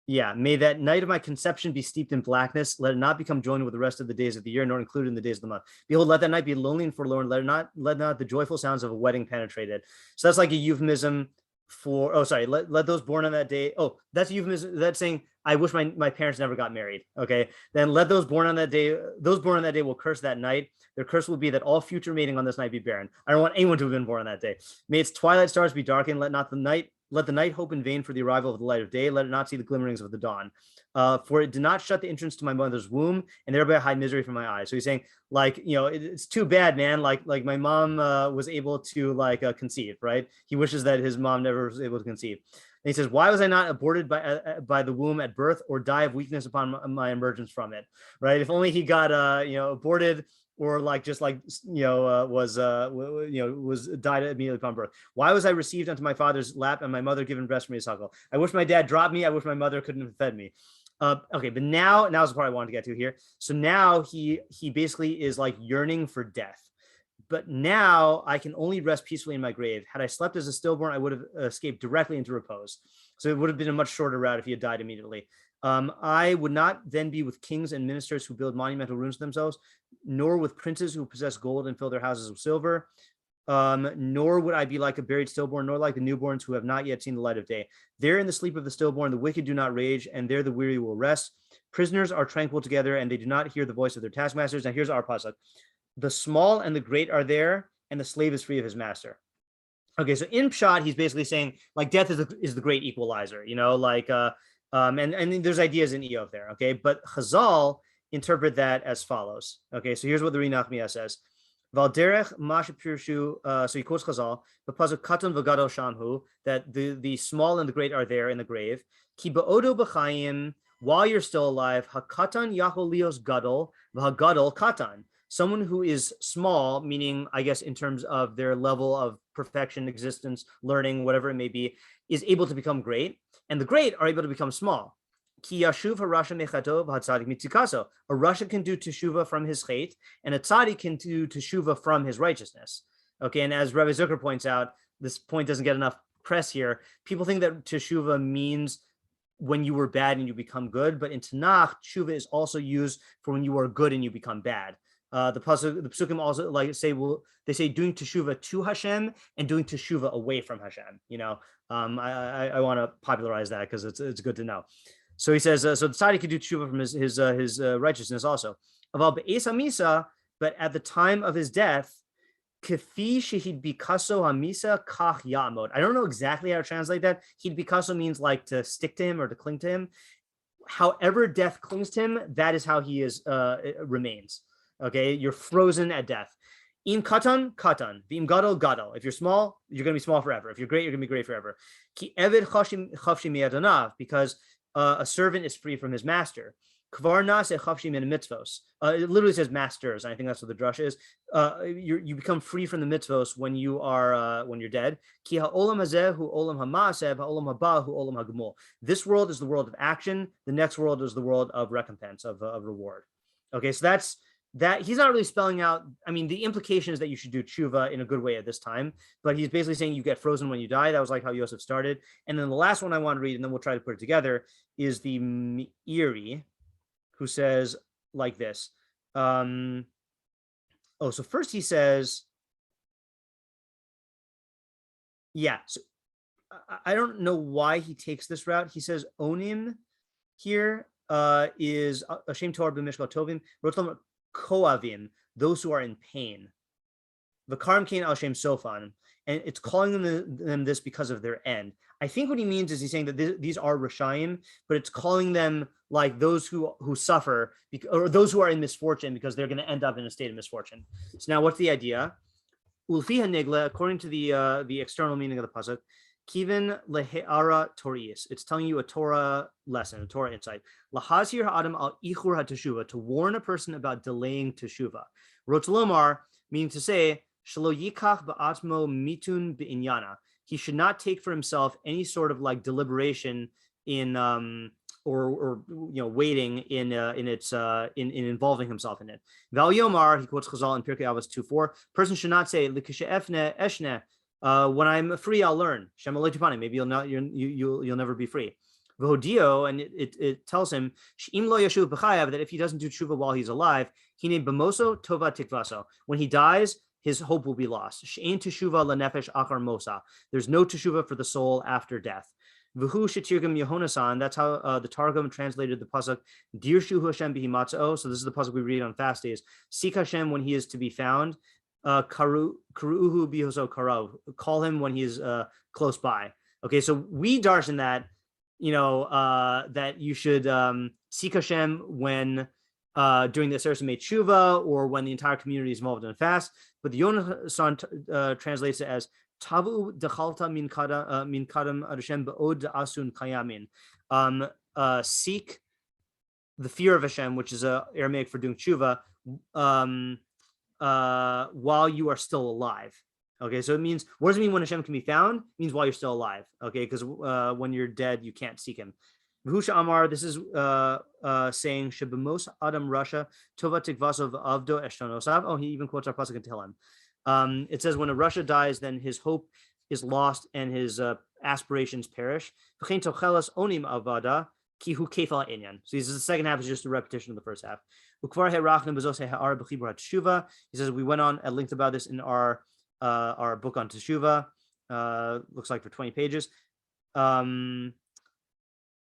yeah, may that night of my conception be steeped in blackness. Let it not become joined with the rest of the days of the year, nor included in the days of the month. Behold, let that night be lonely and forlorn. Let not the joyful sounds of a wedding penetrate it. So that's like a euphemism for, oh, sorry, let those born on that day. Oh, that's a euphemism. That's saying, I wish my parents never got married. Okay, then let those born on that day, will curse that night. Their curse will be that all future mating on this night be barren. I don't want anyone to have been born on that day. May its twilight stars be darkened. Let the night hope in vain for the arrival of the light of day. Let it not see the glimmerings of the dawn. For it did not shut the entrance to my mother's womb, and thereby hide misery from my eyes. So he's saying, like, it's too bad, man. Like my mom was able to conceive, right? He wishes that his mom never was able to conceive. And he says, why was I not aborted by the womb at birth, or die of weakness upon my emergence from it, right? If only he got aborted, or was died immediately upon birth. Why was I received unto my father's lap and my mother given breast for me to suckle? I wish my dad dropped me. I wish my mother couldn't have fed me. Okay, but now's the part I wanted to get to here. So now he basically is like yearning for death. But now I can only rest peacefully in my grave. Had I slept as a stillborn, I would have escaped directly into repose. So it would have been a much shorter route if he had died immediately. I would not then be with kings and ministers who build monumental ruins to themselves, nor with princes who possess gold and fill their houses with silver, nor would I be like a buried stillborn, nor like the newborns who have not yet seen the light of day. There in the sleep of the stillborn, the wicked do not rage, and there the weary will rest. Prisoners are tranquil together, and they do not hear the voice of their taskmasters. Now here's our pasuk. The small and the great are there, and the slave is free of his master. Okay, so in Pshat, he's basically saying, like, death is the great equalizer, and there's ideas in Eov there, okay? But Chazal interpret that as follows, okay? So here's what the נחמיאש says. Valderech Masha Pirshu, so he quotes Chazal, the pasuk Katan v'gadol shamhu, that the small and the great are there in the grave. Ki ba'odo b'chayim, while you're still alive, hakatan yachol lios gadol, v'hagadol katan. Someone who is small, meaning, I guess, in terms of their level of perfection, existence, learning, whatever it may be, is able to become great, and the great are able to become small. Ki yashuv harasha mechato v'hatzadik mitzikaso. A rasha can do teshuva from his chait, and a tzaddik can do teshuva from his righteousness. Okay, and as Rabbi Zucker points out, this point doesn't get enough press here. People think that teshuva means when you were bad and you become good, but in Tanakh, teshuva is also used for when you are good and you become bad. The pesukim also they say doing teshuva to Hashem and doing teshuva away from Hashem. I want to popularize that because it's good to know. So he says, so the tzaddik can do teshuva from his righteousness also. But at the time of his death, Kafi shehid bikaso hamisa kach yamod. I don't know exactly how to translate that. Hid bikaso means like to stick to him or to cling to him. However death clings to him, that is how he remains. Okay, you're frozen at death. Im katan, katan. V'im gadol, gadol. If you're small, you're going to be small forever. If you're great, you're going to be great forever. Ki eved chafshi miyadanav, because a servant is free from his master. Kvar nase chafshi min mitzvos. It literally says masters, and I think that's what the drush is. You become free from the mitzvos when you're dead. Ki ha'olam hazeh hu olam ha'ma'aseh, ha'olam haba hu olam ha'gemul. This world is the world of action. The next world is the world of recompense, of reward. Okay, so that's that. He's not really spelling out. I mean, the implication is that you should do tshuva in a good way at this time, but he's basically saying you get frozen when you die. That was like how Yosef started. And then the last one I want to read, and then we'll try to put it together, is the Me'iry, who says like this. So first he says, so I don't know why he takes this route. He says onim here is Hashem Torah b'mishkal tovim, rotlom koavim, those who are in pain. V'karim kain al shem sofan, and it's calling them this because of their end. I think what he means is he's saying that these are Rashayim, but it's calling them like those who suffer, or those who are in misfortune, because they're going to end up in a state of misfortune. So now what's the idea? Ulfiha nigla, according to the external meaning of the pasuk, Kivin leheara Toriis. It's telling you a Torah lesson, a Torah insight. Lahazir ha'adam al ichur ha'teshuva, to warn a person about delaying teshuva. Rotlomar, meaning to say, shelo yikach ba'atmo mitun be'inyana. He should not take for himself any sort of like deliberation in or waiting in involving himself in it. Val Yomar, he quotes Chazal in Pirkei Avos 2:4. Person should not say likishe efne eshne. When I'm free, I'll learn. Maybe you'll never be free. V'hodio, and it tells him that if he doesn't do tshuva while he's alive, hine b'moso tova tikvaso. When he dies, his hope will be lost. She'ein teshuva lenefesh achar mosa. There's no teshuva for the soul after death. V'hu shetirgam Yehonasan. That's how the Targum translated the pasuk. Dirshu Hashem bihimatzao. So this is the pasuk we read on fast days. Seek Hashem when he is to be found. Karu'uhu bihoso karau. Call him when he is close by. Okay, so we darshan that that you should seek Hashem when during the Aseret Mei Tshuva, or when the entire community is involved in a fast. But the Yonasan translates it as Tavu dechalta min kadam Hashem be'od asun kayamin. Seek the fear of Hashem, which is Aramaic for doing tshuva, while you are still alive. Okay, so it means, what does it mean when Hashem can be found? It means while you're still alive. Okay, because when you're dead, you can't seek him. V'husha Amar, this is saying Shebemos Adam Rasha Tova Tikvasov Avdo Eshtonosav. Oh, he even quotes our pasuk in Tehillim. It says when a Rasha dies, then his hope is lost and his aspirations perish. V'chein tochelas onim avada ki hu kefal inyan. So this is the second half is just a repetition of the first half. Ukvar herachna bezos ha'ar b'chibur ha'teshuva. He says we went on at length about this in our book on teshuva. Looks like for 20 pages.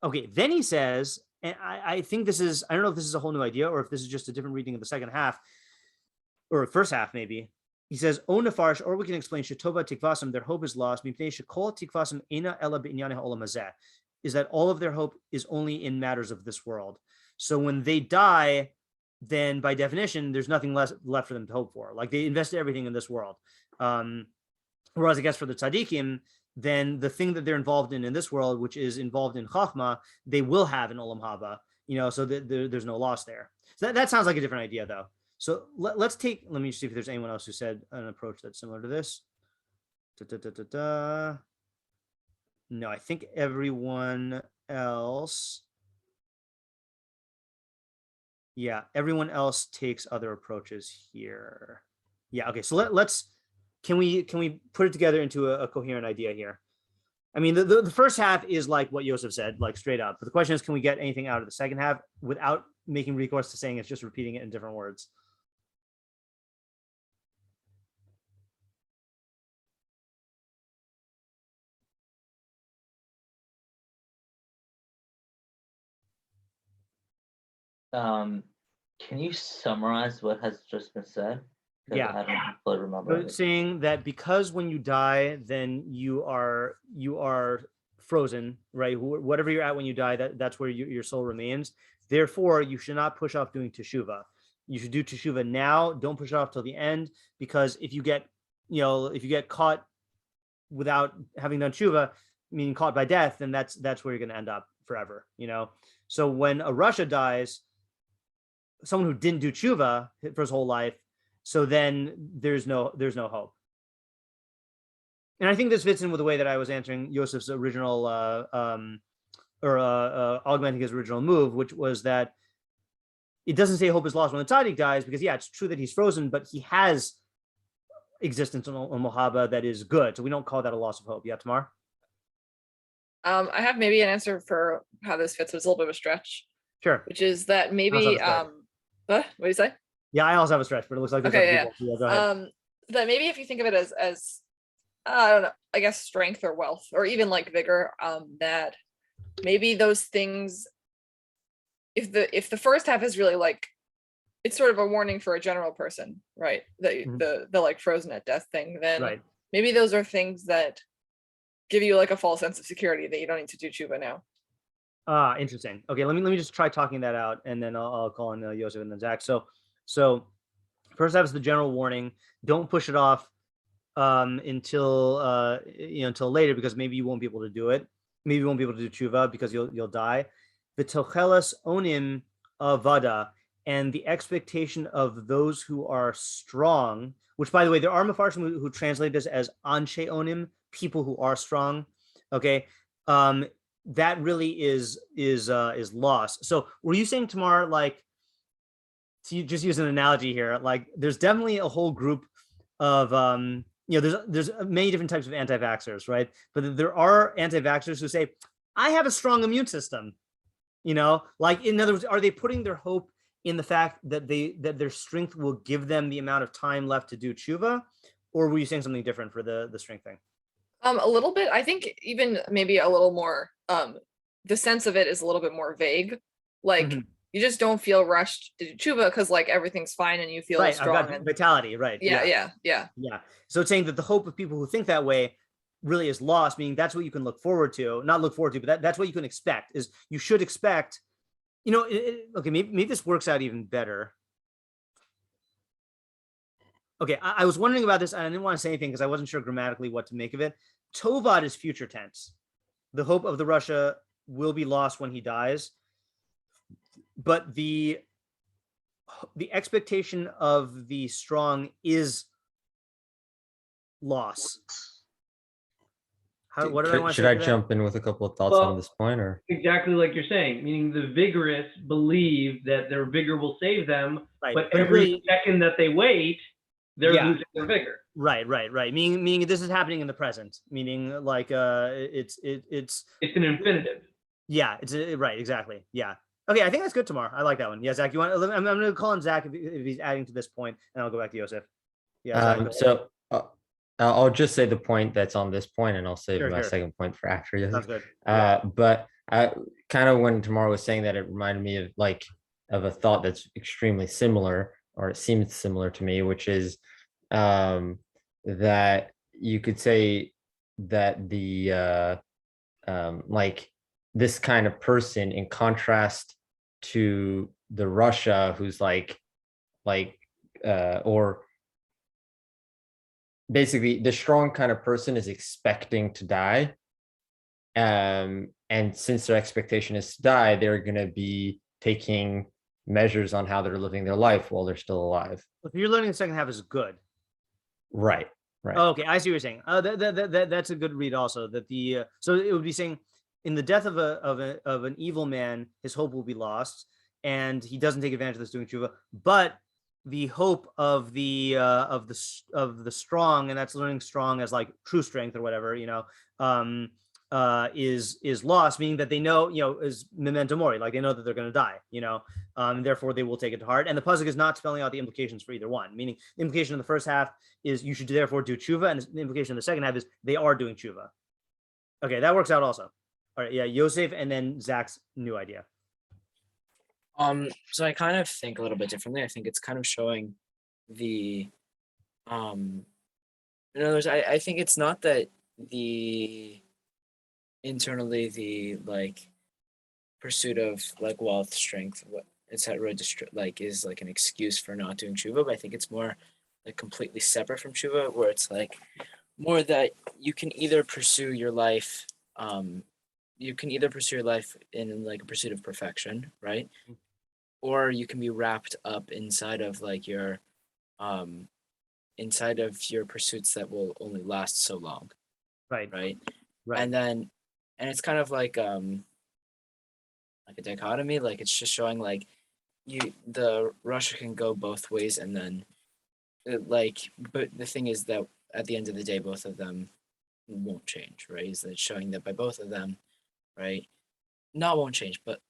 Okay, then he says, and I think this is, I don't know if this is a whole new idea or if this is just a different reading of the second half or first half maybe. He says, O nefarsh, or we can explain shetova tikvasam, their hope is lost. Mipnei shekol tikvasam ena ela b'inyaneh olam hazeh, is that all of their hope is only in matters of this world. So when they die, then by definition, there's nothing left for them to hope for. Like they invested everything in this world. Whereas I guess for the tzaddikim, then the thing that they're involved in this world, which is involved in chachma, they will have in olam haba, so that there's no loss there. So that sounds like a different idea though. So let me see if there's anyone else who said an approach that's similar to this. No, I think everyone else. Yeah, everyone else takes other approaches here. Yeah, okay. So let's can we put it together into a coherent idea here? I mean, the first half is like what Yosef said, like straight up. But the question is, can we get anything out of the second half without making recourse to saying it's just repeating it in different words? Can you summarize what has just been said? Yeah, I don't fully remember. So saying that because when you die, then you are frozen, right? Whatever you're at when you die, that's where your soul remains. Therefore, you should not push off doing teshuvah. You should do teshuvah now. Don't push it off till the end, because if you get caught without having done teshuvah, meaning caught by death, then that's where you're going to end up forever. So when a Rasha dies, someone who didn't do teshuvah for his whole life, so then there's no hope. And I think this fits in with the way that I was answering Yosef's original augmenting his original move, which was that it doesn't say hope is lost when the tzaddik dies, because it's true that he's frozen, but he has existence on Mohaba that is good. So we don't call that a loss of hope. Yeah, Tamar? I have maybe an answer for how this fits. It's a little bit of a stretch. Sure. Which is that maybe what do you say? Yeah, I also have a stretch, but it looks like okay. Yeah, go ahead. That maybe if you think of it as I don't know, I guess strength or wealth or even like vigor, that maybe those things, if the first half is really like, it's sort of a warning for a general person, right? The like frozen at death thing, then maybe those are things that give you like a false sense of security that you don't need to do tshuva now. Interesting. Okay, let me just try talking that out, and then I'll call in Yosef and then Zach. So first half is the general warning. Don't push it off until later, because maybe you won't be able to do it. Maybe you won't be able to do tshuva because you'll die. The tochelas onim avada, and the expectation of those who are strong, which by the way, there are meforshim who translate this as anshe onim, people who are strong. Okay. That really is loss. So were you saying, Tamar, like, to just use an analogy here, like there's definitely a whole group of there's many different types of anti-vaxxers, right? But there are anti-vaxxers who say, I have a strong immune system. Like, in other words, are they putting their hope in the fact that their strength will give them the amount of time left to do tshuva? Or were you saying something different for the strength thing? A little bit. I think even maybe a little more, the sense of it is a little bit more vague. Like, you just don't feel rushed to do tshuva because like everything's fine and you feel strong. I've got vitality, right? Yeah. So it's saying that the hope of people who think that way really is lost, meaning that's what you can look forward to, not look forward to, but that's what you can expect, is you should expect, okay, maybe this works out even better. Okay, I was wondering about this, and I didn't want to say anything because I wasn't sure grammatically what to make of it. Tovad is future tense. The hope of the Rasha will be lost when he dies, but the expectation of the strong is loss. Should I jump in with a couple of thoughts on this point, or exactly like you're saying, meaning the vigorous believe that their vigor will save them, but every really, second that they wait, they're losing their vigor. Right. Meaning this is happening in the present. Meaning like it's an infinitive. Yeah, right, exactly. Yeah. Okay, I think that's good, Tamar. I like that one. Yeah, Zach, you want? I'm going to call on Zach if he's adding to this point, and I'll go back to Yosef. Yeah. So I'll just say the point that's on this point, and I'll save my second point for after Yosef. Sounds good. But I kind of, when Tamar was saying that, it reminded me of a thought that's extremely similar, or it seems similar to me, which is that you could say that the like this kind of person, in contrast to the Rasha who's or basically the strong kind of person is expecting to die. And since their expectation is to die, they're going to be taking measures on how they're living their life while they're still alive. If you're learning the second half is good. Right. Right. Oh, okay, I see what you're saying. That's a good read also. That the so it would be saying in the death of an evil man, his hope will be lost, and he doesn't take advantage of this doing tshuva. But the hope of the strong, and that's learning strong as like true strength or whatever, is lost, meaning that they know, is memento mori, like they know that they're going to die, and therefore they will take it to heart. And the pasuk is not spelling out the implications for either one, meaning the implication in the first half is you should therefore do tshuva, and the implication in the second half is they are doing tshuva. Okay, that works out also. All right, yeah, Yosef, and then Zach's new idea. So I kind of think a little bit differently. I think it's kind of showing the in other words, I think it's not that the internally the like pursuit of like wealth, strength, etc. like is like an excuse for not doing tshuva, but I think it's more like completely separate from tshuva, where it's like more that you can either pursue your life in like a pursuit of perfection, right? Or you can be wrapped up inside of like your pursuits that will only last so long. Right. And it's kind of like a dichotomy, like it's just showing like the Rasha can go both ways, and then but the thing is that at the end of the day both of them won't change, right? Is that showing that by both of them, right, not won't change, but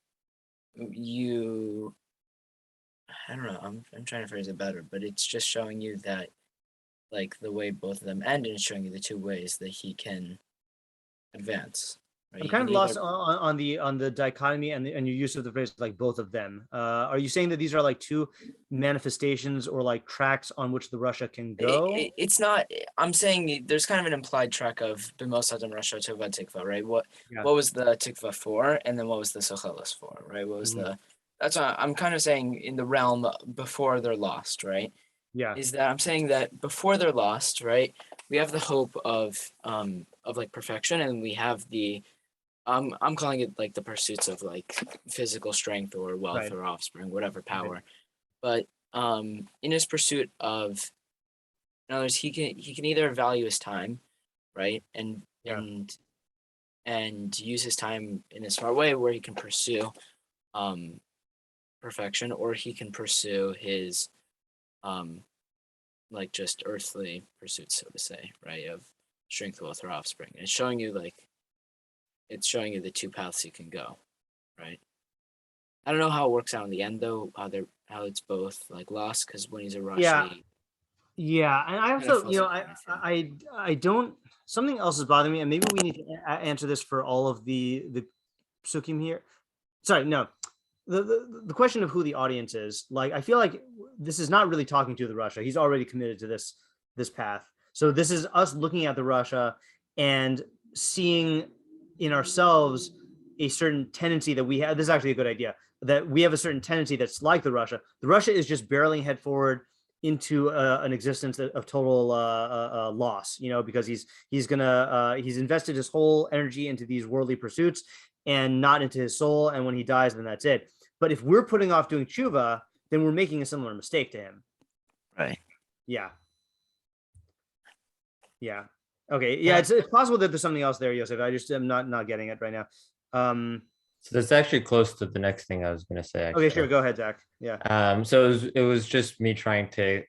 I don't know, I'm trying to phrase it better, but it's just showing you that like the way both of them end, and it's showing you the two ways that he can advance. Right? I'm kind of lost on the dichotomy and your use of the phrase like both of them. Are you saying that these are like two manifestations or like tracks on which the Rasha can go? It's not. I'm saying there's kind of an implied track of B'mos Adam Rasha Tova Tikva, right? What was the Tikva for, and then what was the Sochelis for, right? What was that's what I'm kind of saying in the realm before they're lost, right? Yeah. Is that I'm saying that before they're lost, right? We have the hope of like perfection, and we have the I'm calling it like the pursuits of like physical strength or wealth or offspring, whatever power. But in his pursuit of, in other words, he can either value his time, right, and use his time in a smart way where he can pursue perfection, or he can pursue his like just earthly pursuits, so to say, right, of strength, wealth, or offspring. And it's showing you the two paths you can go, right? I don't know how it works out in the end though, how it's both like lost, because when he's a Rashi. Yeah, and I also, I don't. Something else is bothering me, and maybe we need to answer this for all of the pesukim here. Sorry, no, the question of who the audience is. Like, I feel like this is not really talking to the Rasha. He's already committed to this path. So this is us looking at the Rasha and seeing in ourselves a certain tendency that we have. This is actually a good idea, that we have a certain tendency that's like the Rasha. The Rasha is just barreling head forward into an existence of total loss, because he's invested his whole energy into these worldly pursuits and not into his soul. And when he dies, then that's it. But if we're putting off doing tshuva, then we're making a similar mistake to him. Right. Yeah. Okay. Yeah, it's possible that there's something else there, Yosef. I just am not getting it right now. So that's actually close to the next thing I was going to say. Actually. Okay, sure. Go ahead, Zach. Yeah. So it was just me trying to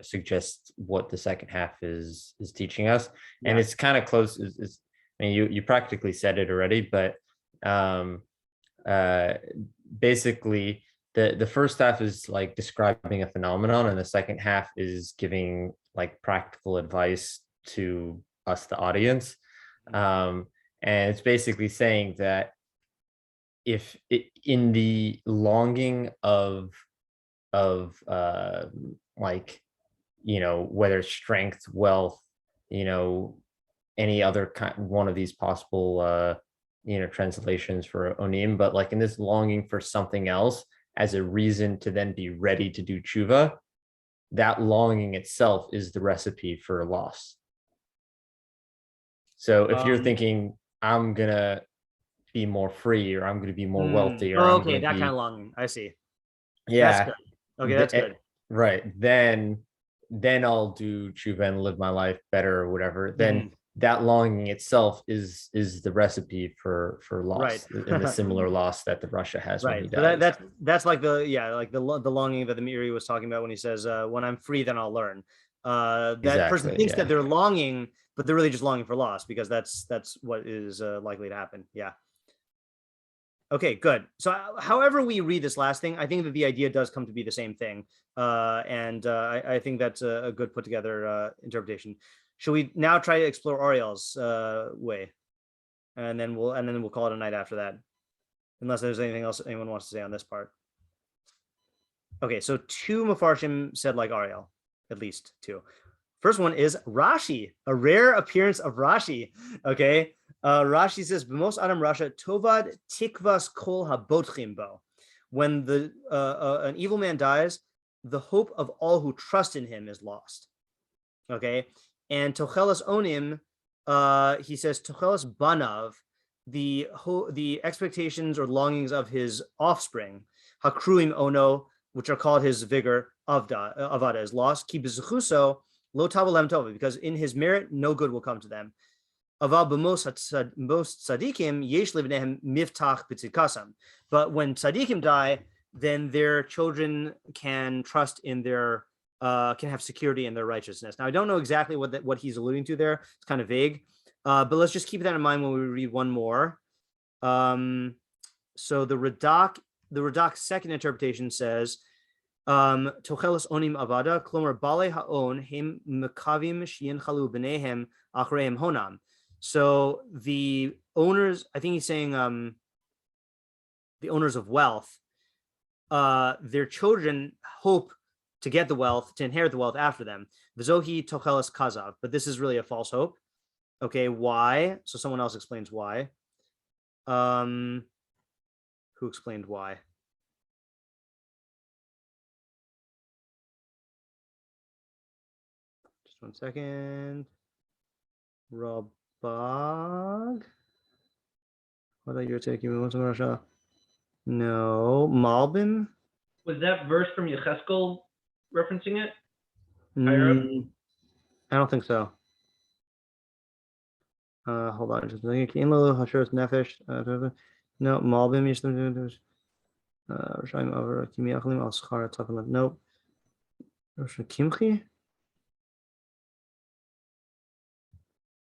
suggest what the second half is teaching us, and it's kind of close. I mean, you practically said it already, but basically the first half is like describing a phenomenon, and the second half is giving like practical advice to us, the audience. And it's basically saying that if in the longing of like, whether strength, wealth, any other one of these possible translations for onim, but like in this longing for something else as a reason to then be ready to do tshuva, that longing itself is the recipe for loss. So if you're thinking, I'm gonna be more free, or I'm gonna be more wealthy, or I'm okay, gonna that be, kind of longing. I see. yeah, That's good. Okay, that's good. Right. Then I'll do tshuva and live my life better or whatever. Then that longing itself is the recipe for loss, in the similar loss that the Rasha has when he dies. So that's like the longing that the Meiri was talking about when he says, when I'm free, then I'll learn. That person thinks that they're longing, but they're really just longing for loss, because that's what is likely to happen. Yeah. Okay, good. So however we read this last thing, I think that the idea does come to be the same thing. I think that's a good put together interpretation. Should we now try to explore Ariel's way? And then we'll call it a night after that. Unless there's anything else anyone wants to say on this part. Okay, so 2 meforshim said like Ariel, at least 2. First one is Rashi, a rare appearance of Rashi. Okay, Rashi says, "B'mos Adam Rasha tovad tikvas kol habotchim bo." When an evil man dies, the hope of all who trust in him is lost. Okay, and tochelas onim, he says tochelas banav, the expectations or longings of his offspring, hakruim ono, which are called his vigor, avada, is lost. Ki b'zechuso lo tavalem tova, because in his merit no good will come to them. Aval b'mos tzadikim yesh livnehem miftach b'tzidkasam. But when tzadikim die, then their children can trust in their can have security in their righteousness. Now I don't know exactly what he's alluding to there. It's kind of vague, but let's just keep that in mind when we read one more. So the Radak's second interpretation says, Tochelas onim avada, klomer bale haon hem mekavim shienchalu b'nehem achreim honam. So the owners, I think he's saying the owners of wealth, their children hope to get the wealth, to inherit the wealth after them. V'zohi tochelas kazav, but this is really a false hope. Okay, why? So someone else explains why. Who explained why? Just 1 second. Rabag. What are you taking? Rasha? No. Malbim? Was that verse from Yecheskel referencing it? I don't think so. Hold on, just thinking. Nefesh. No, Malbim. Rashayim over Kimiachlim al Schar Tafalat. Nope. Rasha Kimchi.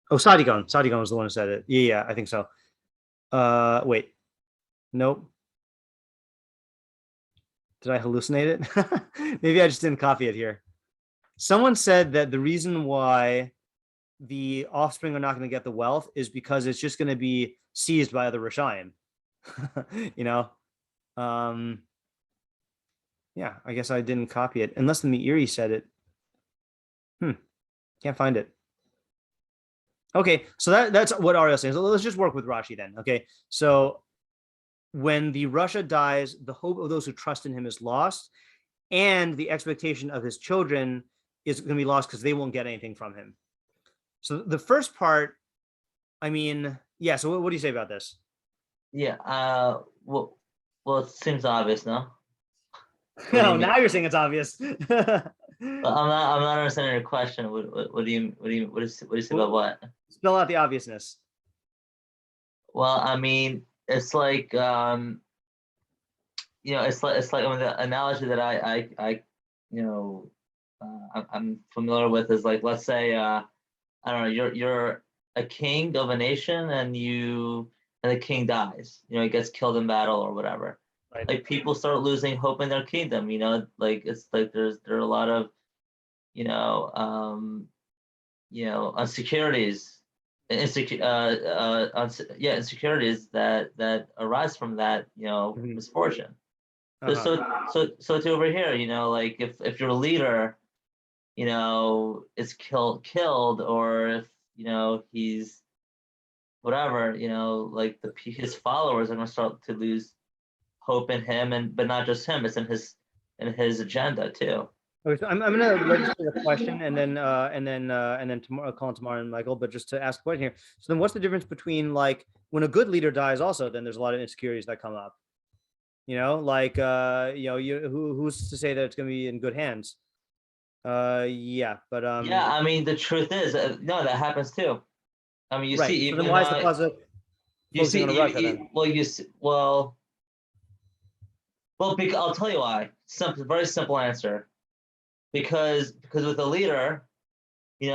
Oh, Sadigon. Sadigon was the one who said it. Yeah, I think so. Wait. Nope. Did I hallucinate it? Maybe I just didn't copy it here. Someone said that the reason why the offspring are not going to get the wealth is because it's just going to be seized by other Rashayim. Yeah, I guess I didn't copy it, unless the Meiri said it. Can't find it. Okay, so that's what Ariel is saying. So let's just work with Rashi then. Okay, so when the Rasha dies, the hope of those who trust in him is lost, and the expectation of his children is going to be lost because they won't get anything from him. So the first part, I mean, yeah. So what do you say about this? Yeah. Well, it seems obvious, no? No, now you're saying it's obvious. Well, I'm not understanding your question. What do you say about what? Spell out the obviousness. Well, I mean, it's like it's like the analogy that I'm familiar with is like, let's say I don't know, you're a king of a nation and the king dies, he gets killed in battle or whatever. Right. Like people start losing hope in their kingdom, like it's like there are a lot of insecurities that arise from that misfortune. So to over here, like if your leader is killed, or if he's whatever, like his followers are going to start to lose hope in him, but not just him, it's in his agenda too. Okay, so I'm gonna register the question and then tomorrow I'll call tomorrow and Michael, but just to ask a question here. So then what's the difference between like when a good leader dies also, then there's a lot of insecurities that come up. Like who's to say that it's gonna be in good hands? Yeah, but Yeah, I mean the truth is no, that happens too. I mean you right. see So even then why is the pasuk focusing on Russia then? I'll tell you why. Very simple answer. Because with a leader, this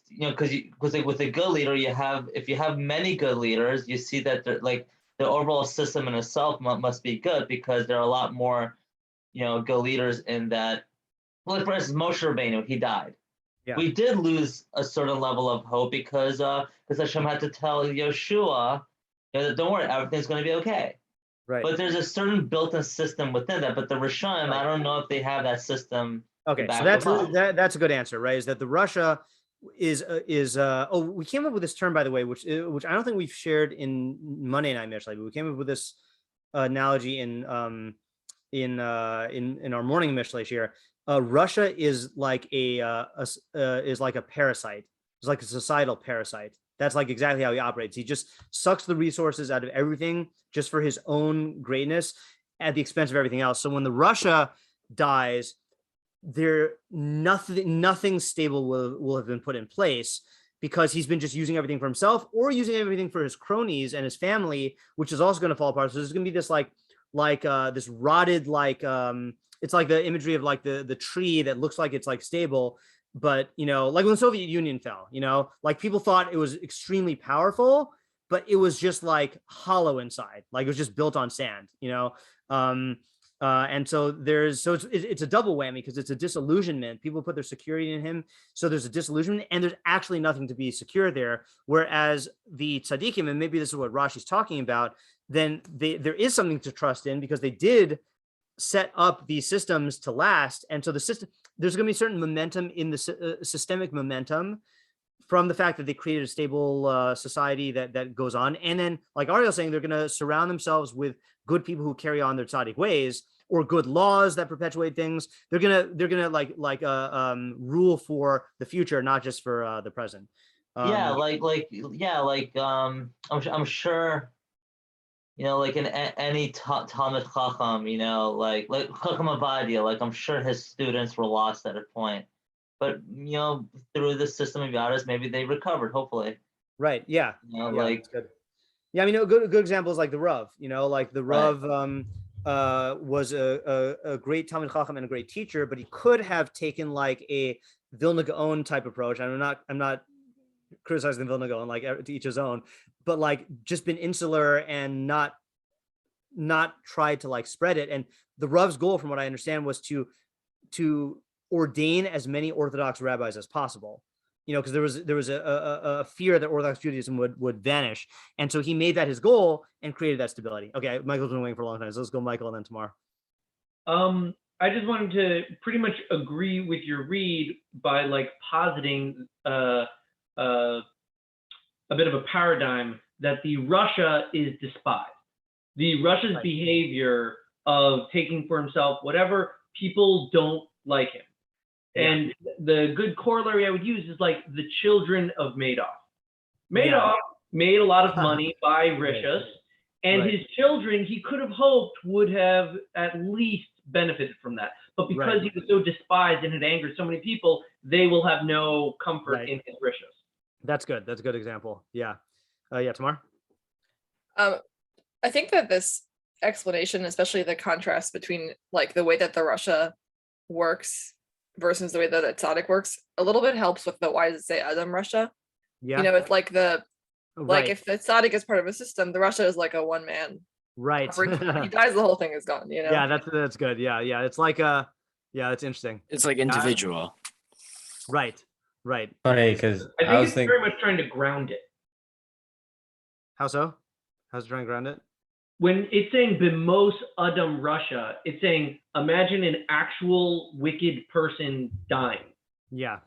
because with a good leader if you have many good leaders, you see that the overall system in itself must be good because there are a lot more good leaders in that. Like for instance, Moshe Rabbeinu, he died. Yeah. We did lose a certain level of hope because Hashem had to tell Yeshua that don't worry, everything's going to be okay. Right. But there's a certain built-in system within that. But the Rishonim, Right. I don't know if they have that system. Okay, so that's a good answer, right? Is that the Russia is we came up with this term, by the way, which I don't think we've shared in Monday Night Mishlei, but we came up with this analogy in our morning Mishlei Shiur. Russia is like a parasite. It's like a societal parasite. That's like exactly how he operates. He just sucks the resources out of everything just for his own greatness at the expense of everything else. So when the Russia dies, nothing stable will have been put in place because he's been just using everything for himself or using everything for his cronies and his family, which is also going to fall apart. So there's going to be this this rotted it's like the imagery of like the tree that looks like it's like stable, but like when the Soviet Union fell, like people thought it was extremely powerful, but it was just like hollow inside, like it was just built on sand, and so it's a double whammy because it's a disillusionment. People put their security in him, so there's a disillusionment, and there's actually nothing to be secure there. Whereas the tzaddikim, and maybe this is what Rashi's talking about, then there is something to trust in because they did set up these systems to last, and so there's going to be certain momentum in the systemic momentum from the fact that they created a stable society that goes on. And then, like Ariel's saying, they're going to surround themselves with good people who carry on their tzaddik ways, or good laws that perpetuate things. They're gonna rule for the future, not just for the present. I'm sure, like in any Talmud Chacham, like Chacham Avadia, like I'm sure his students were lost at a point, but through the system of Yadas, maybe they recovered. Hopefully. Right. Yeah. Like good. Yeah, I mean, good examples like the Rav. Like the Rav was a great Talmid Chacham and a great teacher, but he could have taken like a Vilna Gaon type approach. I'm not criticizing Vilna Gaon, like to each his own, but like just been insular and not tried to like spread it. And the Rav's goal, from what I understand, was to ordain as many Orthodox rabbis as possible. Because there was a fear that Orthodox Judaism would vanish, and so he made that his goal and created that stability. Okay, Michael's been waiting for a long time, so let's go, Michael, and then tomorrow. I just wanted to pretty much agree with your read by like positing a bit of a paradigm that the Russia is despised. The Russia's behavior of taking for himself whatever, people don't like him. And the good corollary I would use is like the children of Madoff. Madoff made a lot of money by Rishas, and his children, he could have hoped, would have at least benefited from that. But because he was so despised and had angered so many people, they will have no comfort in his Rishas. That's good. That's a good example. Yeah. Tamar? I think that this explanation, especially the contrast between like the way that the Russia works versus the way that a tzaddik works, a little bit helps with the why does it say Adam Russia? Yeah. It's like if the tzaddik is part of a system, the Russia is like a one man. Right. He dies, the whole thing is gone. Yeah, that's good. Yeah. It's like it's interesting. It's like individual. Right. Funny because I was thinking very much trying to ground it. How so? How's it trying to ground it? When it's saying Bimos Adam Russia, it's saying imagine an actual wicked person dying. Yeah.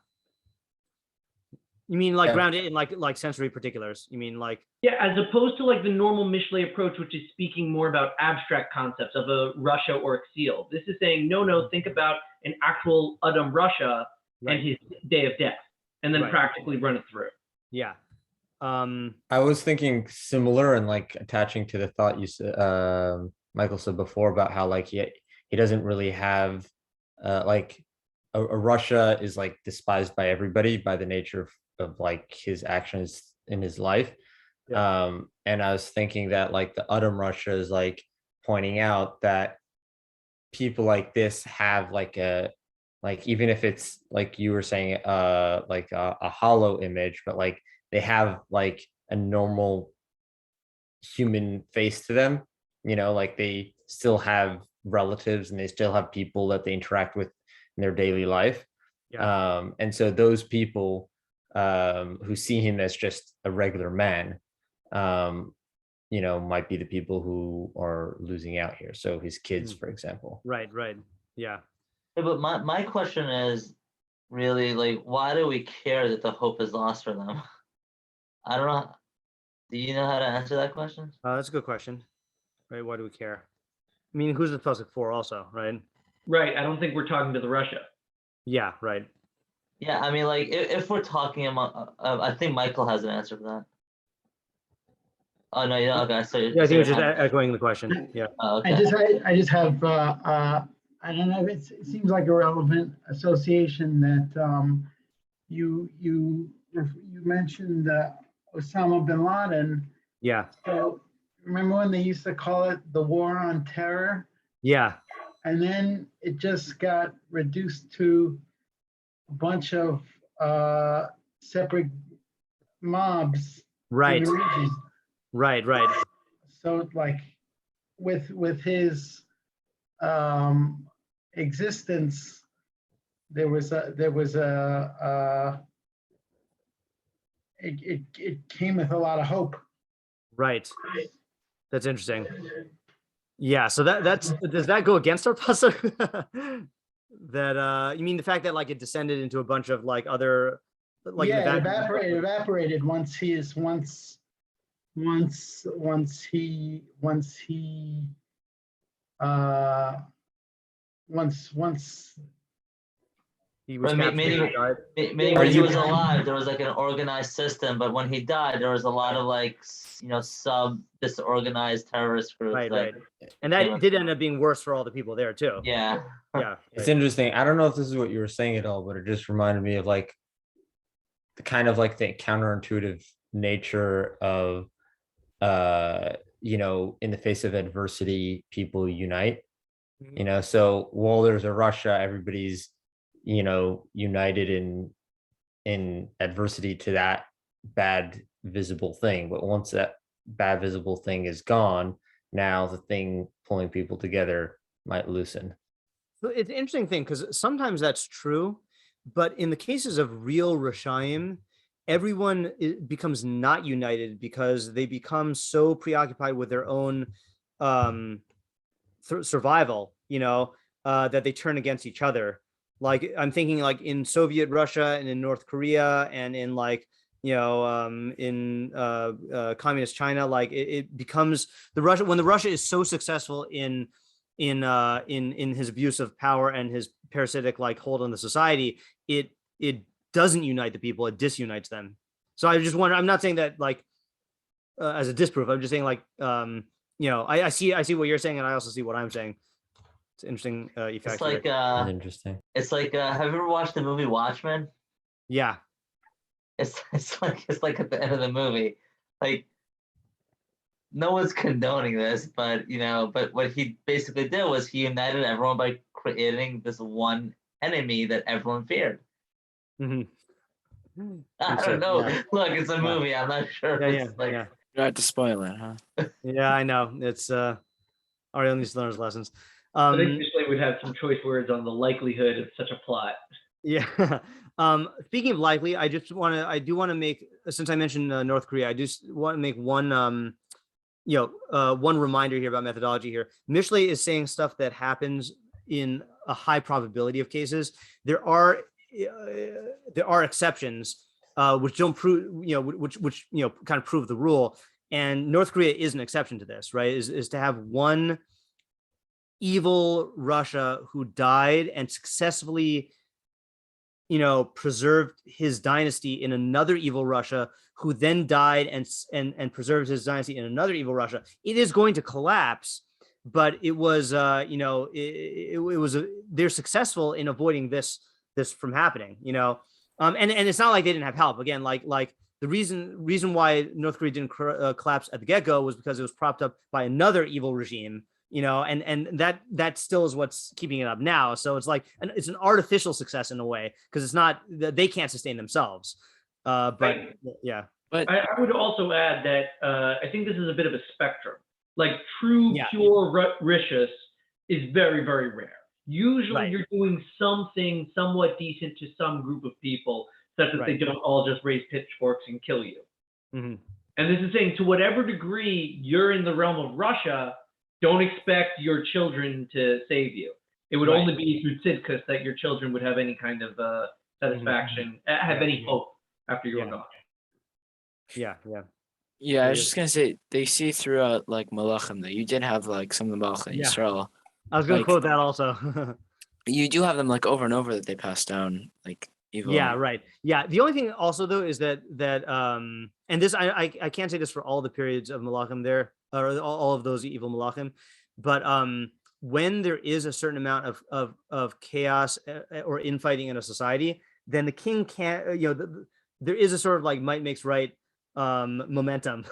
You mean like Yeah. grounded in like sensory particulars? You mean like Yeah, as opposed to like the normal Mishlei approach, which is speaking more about abstract concepts of a Rasha or a seal. This is saying, no, think about an actual Adam Rasha right. and his day of death, and then Right. practically run it through. Yeah. I was thinking similar and like attaching to the thought you said, Michael said before about how like he doesn't really have like a Russia is like despised by everybody by the nature of like his actions in his life. Yeah. And I was thinking that like the Adam Russia is like pointing out that people like this have like a like even if it's like you were saying like a hollow image, but like they have like a normal human face to them, you know, like they still have relatives and they still have people that they interact with in their daily life. Yeah. And so those people who see him as just a regular man, you know, might be the people who are losing out here. So his kids, for example. Right. Yeah. Yeah, but my question is really like, why do we care that the hope is lost for them? I don't know. Do you know how to answer that question? That's a good question. Right. Why do we care? I mean, who's the pasuk for also, right? Right. I don't think we're talking to the Rasha. Yeah, right. Yeah, I mean, like if we're talking about, I think Michael has an answer for that. Oh no, yeah, okay. So Yeah, I think you're just echoing the question. Yeah. Oh, okay. I just have, I don't know, it seems like a relevant association that you mentioned Osama bin Laden. Yeah. So remember when they used to call it the war on terror? Yeah. And then it just got reduced to a bunch of separate mobs. Right. In the region. Right. So like with his existence, there was a it came with a lot of hope. Right. That's interesting. Yeah. So that's does that go against our pasuk? That you mean the fact that like it descended into a bunch of like other like Yeah, it evaporated once he he was Right, captured meaning and died. meaning when he was alive, there was like an organized system, but when he died, there was a lot of like disorganized terrorist groups. Right. And that did end up being worse for all the people there too. Yeah. Yeah. It's interesting. I don't know if this is what you were saying at all, but it just reminded me of like the kind of like the counterintuitive nature of you know, in the face of adversity, people unite. Mhm. You know, so while there's a Russia, everybody's, you know, united in adversity to that bad visible thing. But once that bad visible thing is gone, now the thing pulling people together might loosen. So it's an interesting thing because sometimes that's true, but in the cases of real Rashaim, everyone becomes not united because they become so preoccupied with their own survival, you know, that they turn against each other. Like I'm thinking like in Soviet Russia and in North Korea and in like, you know, in communist China, like it becomes when the Russia is so successful in his abuse of power and his parasitic like hold on the society, it doesn't unite the people, it disunites them. So I just wonder, I'm not saying that like as a disproof, I'm just saying like you know, I see what you're saying and I also see what I'm saying. It's interesting effect. It's like Interesting. It's like have you ever watched the movie Watchmen? Yeah. It's like at the end of the movie, like no one's condoning this, but you know, but what he basically did was he united everyone by creating this one enemy that everyone feared. Mm-hmm. I don't know. Yeah. Look, it's a movie. I'm not sure. Yeah, If yeah, it's like, yeah. You had to spoil it, huh? Yeah, I know. It's Ariel needs to learn his lessons. I think Mishlei would have some choice words on the likelihood of such a plot. Yeah. Speaking of likely, I do want to make, since I mentioned North Korea, I just want to make one one reminder here about methodology here. Mishlei is saying stuff that happens in a high probability of cases. There are exceptions which don't prove, which kind of prove the rule. And North Korea is an exception to this, right? Is to have one evil Russia who died and successfully, preserved his dynasty in another evil Russia, who then died and preserved his dynasty in another evil Russia. It is going to collapse, but it was, they're successful in avoiding this from happening, and it's not like they didn't have help. Again, like the reason why North Korea didn't collapse at the get-go was because it was propped up by another evil regime, and that still is what's keeping it up now. So it's like it's an artificial success in a way, because it's not, they can't sustain themselves. But yeah. But I would also add that I think this is a bit of a spectrum. Like true, pure rishus is very, very rare. Usually you're doing something somewhat decent to some group of people, such that they don't all just raise pitchforks and kill you. Mm-hmm. And this is saying, to whatever degree you're in the realm of Russia, don't expect your children to save you. It would only be through tzidkus that your children would have any kind of satisfaction, have any hope after you're gone. Yeah. I was just gonna say, they see throughout like Malachim that you did have like some of the Malach in Israel. I was going to quote that also. You do have them like over and over that they pass down, like evil. Yeah, right. Yeah. The only thing also though is that and this I can't say this for all the periods of Malachim there, or all of those evil Malachim, but when there is a certain amount of chaos or infighting in a society, then the king can't, there is a sort of like might makes right momentum.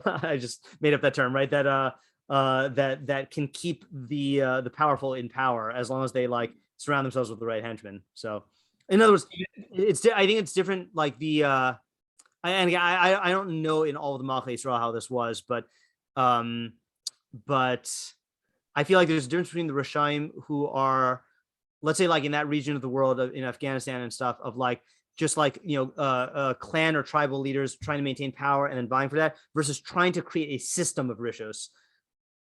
I just made up that term, right? That can keep the powerful in power as long as they like surround themselves with the right henchmen. So in other words, I think it's different. Like I don't know in all of the Malachei Yisrael how this was, but I feel like there's a difference between the Rashaim who are, let's say, like in that region of the world, in Afghanistan and stuff, of like just like clan or tribal leaders trying to maintain power and then vying for that, versus trying to create a system of rishos,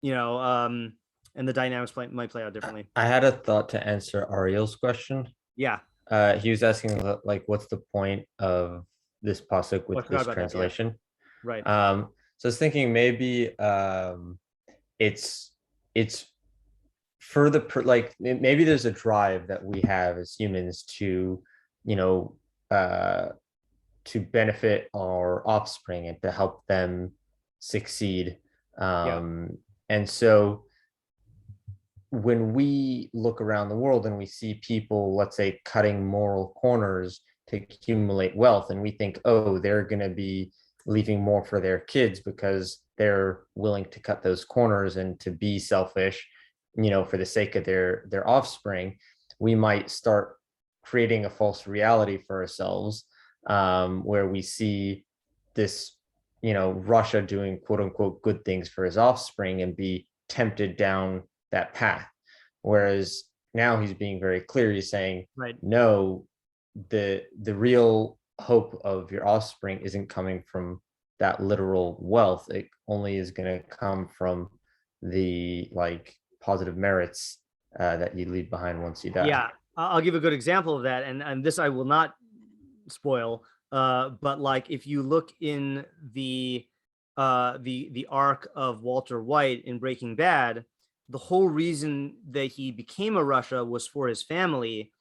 and the dynamics might play out differently. I had a thought to answer Ariel's question. Yeah. He was asking like, what's the point of this pasuk with this translation? Right. So I was thinking maybe it's for the like maybe there's a drive that we have as humans to to benefit our offspring and to help them succeed. And so when we look around the world and we see people, let's say, cutting moral corners to accumulate wealth, and we think, oh, they're going to be leaving more for their kids because they're willing to cut those corners and to be selfish, for the sake of their offspring, we might start creating a false reality for ourselves, where we see this, Russia doing quote unquote good things for his offspring and be tempted down that path. Whereas now he's being very clear. He's saying, no, the real hope of your offspring isn't coming from that literal wealth. It only is going to come from the like positive merits that you leave behind once you die. Yeah, I'll give a good example of that, and this I will not spoil. But like if you look in the arc of Walter White in Breaking Bad, the whole reason that he became a Russia was for his family.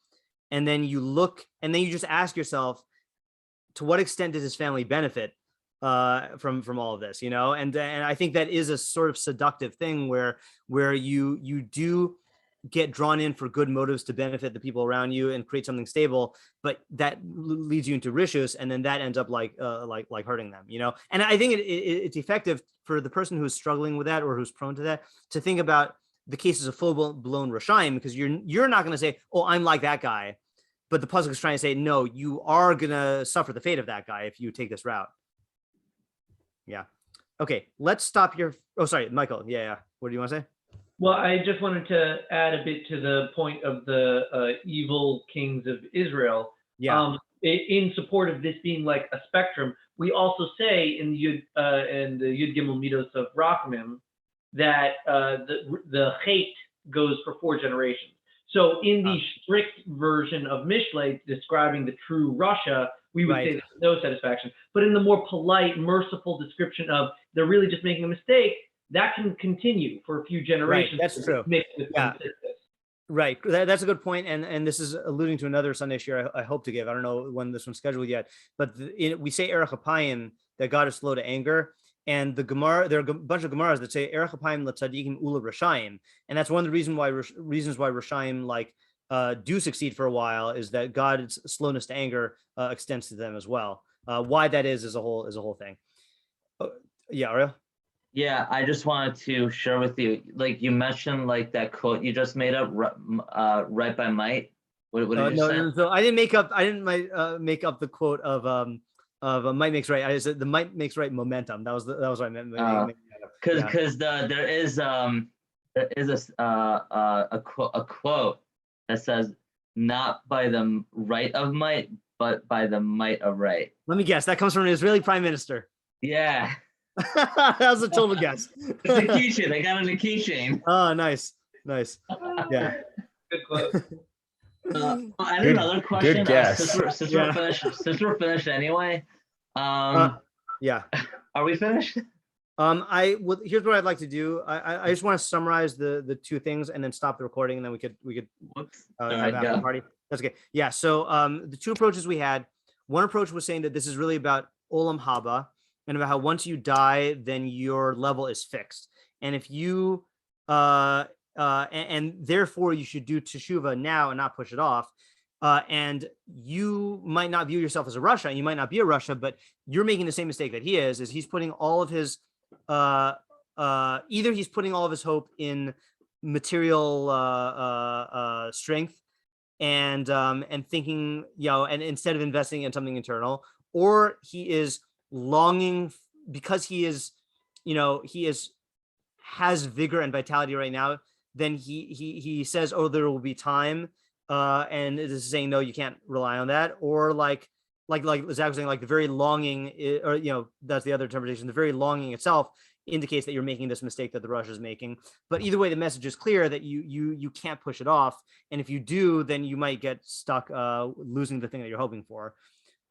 And then you look, and then you just ask yourself, to what extent does his family benefit from all of this, And I think that is a sort of seductive thing where you do get drawn in for good motives to benefit the people around you and create something stable, but that leads you into rishus, and then that ends up like hurting them, And I think it's effective for the person who's struggling with that or who's prone to that to think about the cases of full-blown Rashaim, because you're not going to say, oh, I'm like that guy, but the pasuk is trying to say, no, you are going to suffer the fate of that guy if you take this route. Yeah. Okay, let's stop here. Oh, sorry, Michael. Yeah. What do you want to say? Well, I just wanted to add a bit to the point of the evil kings of Israel. Yeah. In support of this being like a spectrum, we also say in the Yud Gimel Midos of Rachamim that the hate goes for 4 generations. So in the strict version of Mishlei describing the true Russia, we would say Right. there's no satisfaction. But in the more polite, merciful description of they're really just making a mistake, that can continue for a few generations. That's true. Mixed with Yeah. consistent. Right. That's a good point. And this is alluding to another Sunday share I hope to give. I don't know when this one's scheduled yet, but we say Erech Apayim, that God is slow to anger. And the Gemara, there are a bunch of Gemaras that say Erech Apayim l'tzadikim ula Rashayim. And that's one of the reasons why Rashayim like do succeed for a while, is that God's slowness to anger extends to them as well. Why that is a whole thing. Yeah, Ariel? Yeah, I just wanted to share with you, like you mentioned, like that quote you just made up, right by might. What did you say? No, so I didn't make up the quote of might makes right. I said the might makes right momentum. That was what I meant. Because there is a quote that says, not by the right of might, but by the might of right. Let me guess. That comes from an Israeli prime minister. Yeah. That was a total guess. It's a keychain. I got on a keychain. Oh, nice. Yeah. Good quote. I had another question. Good guess. Since we're finished anyway. Yeah. Are we finished? Here's what I'd like to do. I just want to summarize the two things and then stop the recording, and then we could have after party. That's okay. Yeah. So the two approaches we had. One approach was saying that this is really about olam haba, and about how once you die, then your level is fixed, and if you and therefore you should do teshuvah now and not push it off. And you might not view yourself as a Rasha, and you might not be a Rasha, but you're making the same mistake that he is he's putting all of his either he's putting all of his hope in material strength and thinking, and instead of investing in something internal, or he is longing because he has vigor and vitality right now. Then he says, oh, there will be time, and it is saying, no, you can't rely on that. Or like Zach was saying, like the very longing, or that's the other interpretation. The very longing itself indicates that you're making this mistake that the Rasha is making. But either way, the message is clear that you can't push it off, and if you do, then you might get stuck losing the thing that you're hoping for.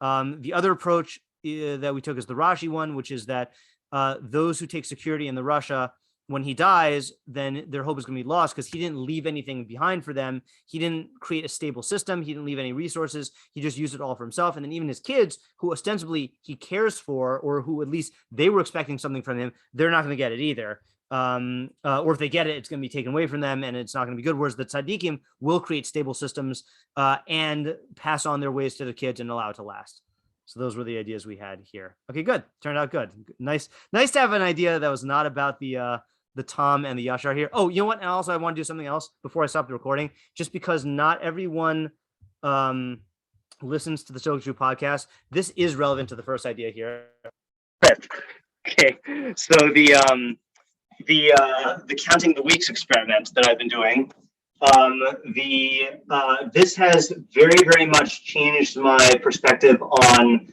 The other approach that we took is the Rashi one, which is that those who take security in the Rasha, when he dies, then their hope is going to be lost because he didn't leave anything behind for them. He didn't create a stable system. He didn't leave any resources. He just used it all for himself. And then even his kids, who ostensibly he cares for, or who at least they were expecting something from him, they're not going to get it either. Or if they get it, it's going to be taken away from them and it's not going to be good. Whereas the tzaddikim will create stable systems and pass on their ways to the kids and allow it to last. So those were the ideas we had here. Okay, good. Turned out good. Nice to have an idea that was not about the Tom and the Yashar here. Oh, you know what? And also I want to do something else before I stop the recording, just because not everyone listens to the Stoic Jew podcast. This is relevant to the first idea here. Okay. So the counting the weeks experiment that I've been doing, this has very, very much changed my perspective on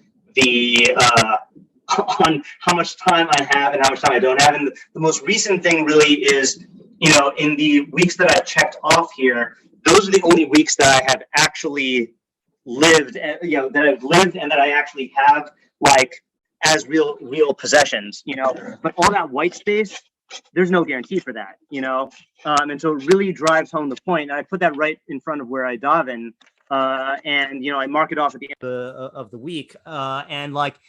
on how much time I have and how much time I don't have. And the most recent thing really is, in the weeks that I've checked off here, those are the only weeks that I have actually lived, that I've lived and that I actually have like as real possessions, but all that white space, there's no guarantee for that, and so it really drives home the point. I put that right in front of where I daven, and I mark it off at the end of the week, and like,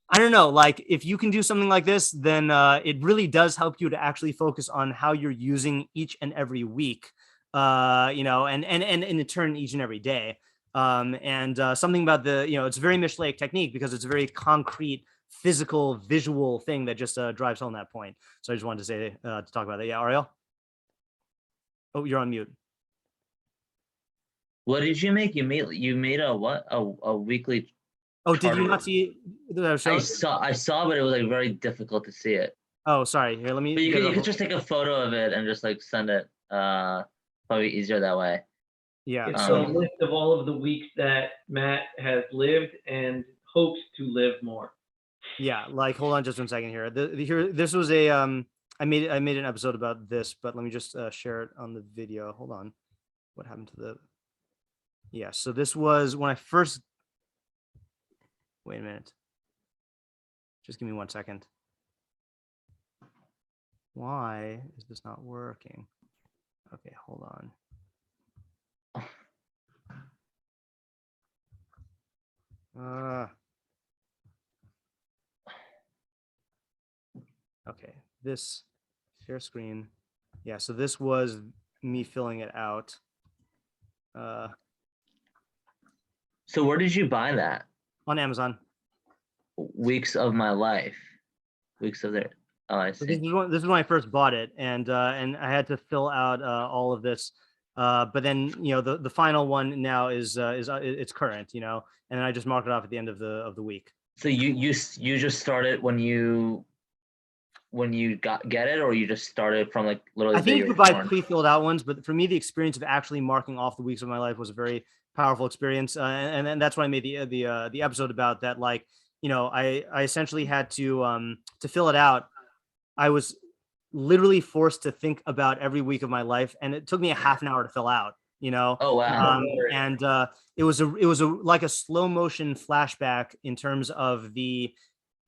I don't know, like if you can do something like this, then it really does help you to actually focus on how you're using each and every week, and in turn each and every day, and something about it's a very Mishleic technique because it's a very concrete, physical, visual thing that just drives home that point. So I just wanted to say to talk about that. Yeah, Ariel. Oh, you're on mute. What did you make? You made a what? A weekly. Oh, did you not see the show? I saw, but it was like very difficult to see it. Oh, sorry. Here, let me. But you could just take a photo of it and just like send it. Probably easier that way. Yeah. So a list of all of the weeks that Matt has lived and hopes to live more. Yeah, like hold on just 1 second here. This was a I made an episode about this, but let me just share it on the video. Hold on. What happened to the? Yeah. So this was when I first. Wait a minute. Just give me 1 second. Why is this not working? Okay, hold on. Okay, this share screen. Yeah, so this was me filling it out. So where did you buy that? On Amazon. Weeks of my life. Weeks of their. Oh, I So see. this is when I first bought it, and I had to fill out all of this. But then the final one now is it's current, and then I just mark it off at the end of the week. So you just started when you get it, or you just started from like literally. I think you could buy pre-filled out ones, but for me, the experience of actually marking off the weeks of my life was a very powerful experience, and that's why I made the episode about that. Like, I essentially had to fill it out. I was literally forced to think about every week of my life, and it took me a half an hour to fill out. Oh wow. And it was like a slow motion flashback in terms of the.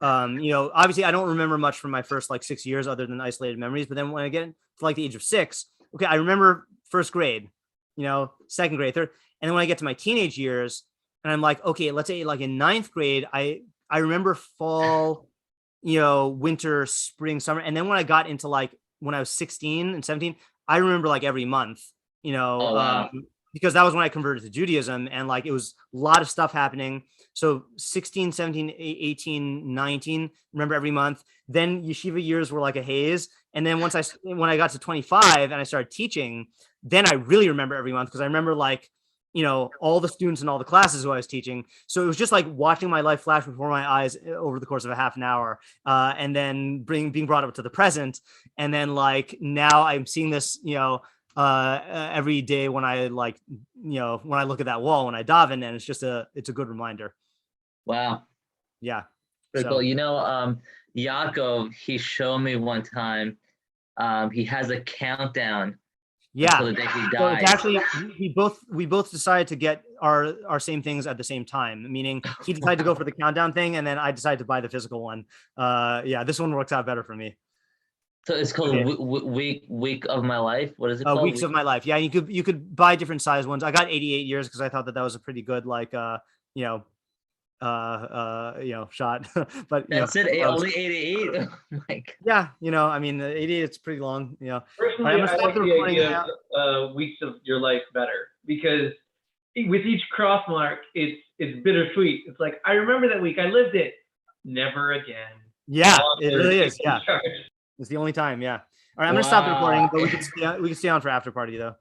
Obviously I don't remember much from my first like 6 years other than isolated memories. But then when I get to like the age of 6, okay, I remember first grade, second grade, third. And then when I get to my teenage years and I'm like, okay, let's say like in 9th grade, I remember fall, winter, spring, summer. And then when I got into like, when I was 16 and 17, I remember like every month, Oh, wow. because that was when I converted to Judaism, and like it was a lot of stuff happening. So 16, 17, 18, 19, remember every month. Then yeshiva years were like a haze. And then when I got to 25 and I started teaching, then I really remember every month, because I remember like, all the students in all the classes who I was teaching. So it was just like watching my life flash before my eyes over the course of a half an hour, and then being brought up to the present. And then like now I'm seeing this, every day when I like, when I look at that wall, when I daven, and it's a good reminder. Wow. Yeah. Pretty So- cool. Yaakov, he showed me one time, he has a countdown Yeah. until the day he So dies. it's actually we both decided to get our same things at the same time. Meaning he decided to go for the countdown thing, and then I decided to buy the physical one. Yeah, this one works out better for me. So it's called week of my life. What is it called? Weeks of my life. Yeah, you could buy different size ones. I got 88 years because I thought that was a pretty good like shot. But That's it. Only 88. Oh my God. Yeah, I mean 88. It's pretty long. Personally, I'm gonna I stop like the the recording idea now. of weeks of your life better, because with each cross mark, it's bittersweet. It's like, I remember that week, I lived it. Never again. Yeah, Oh, it really is. there's- Yeah, it's the only time. Yeah. All right, I'm gonna stop the Wow. recording, but we can stay on for after party though.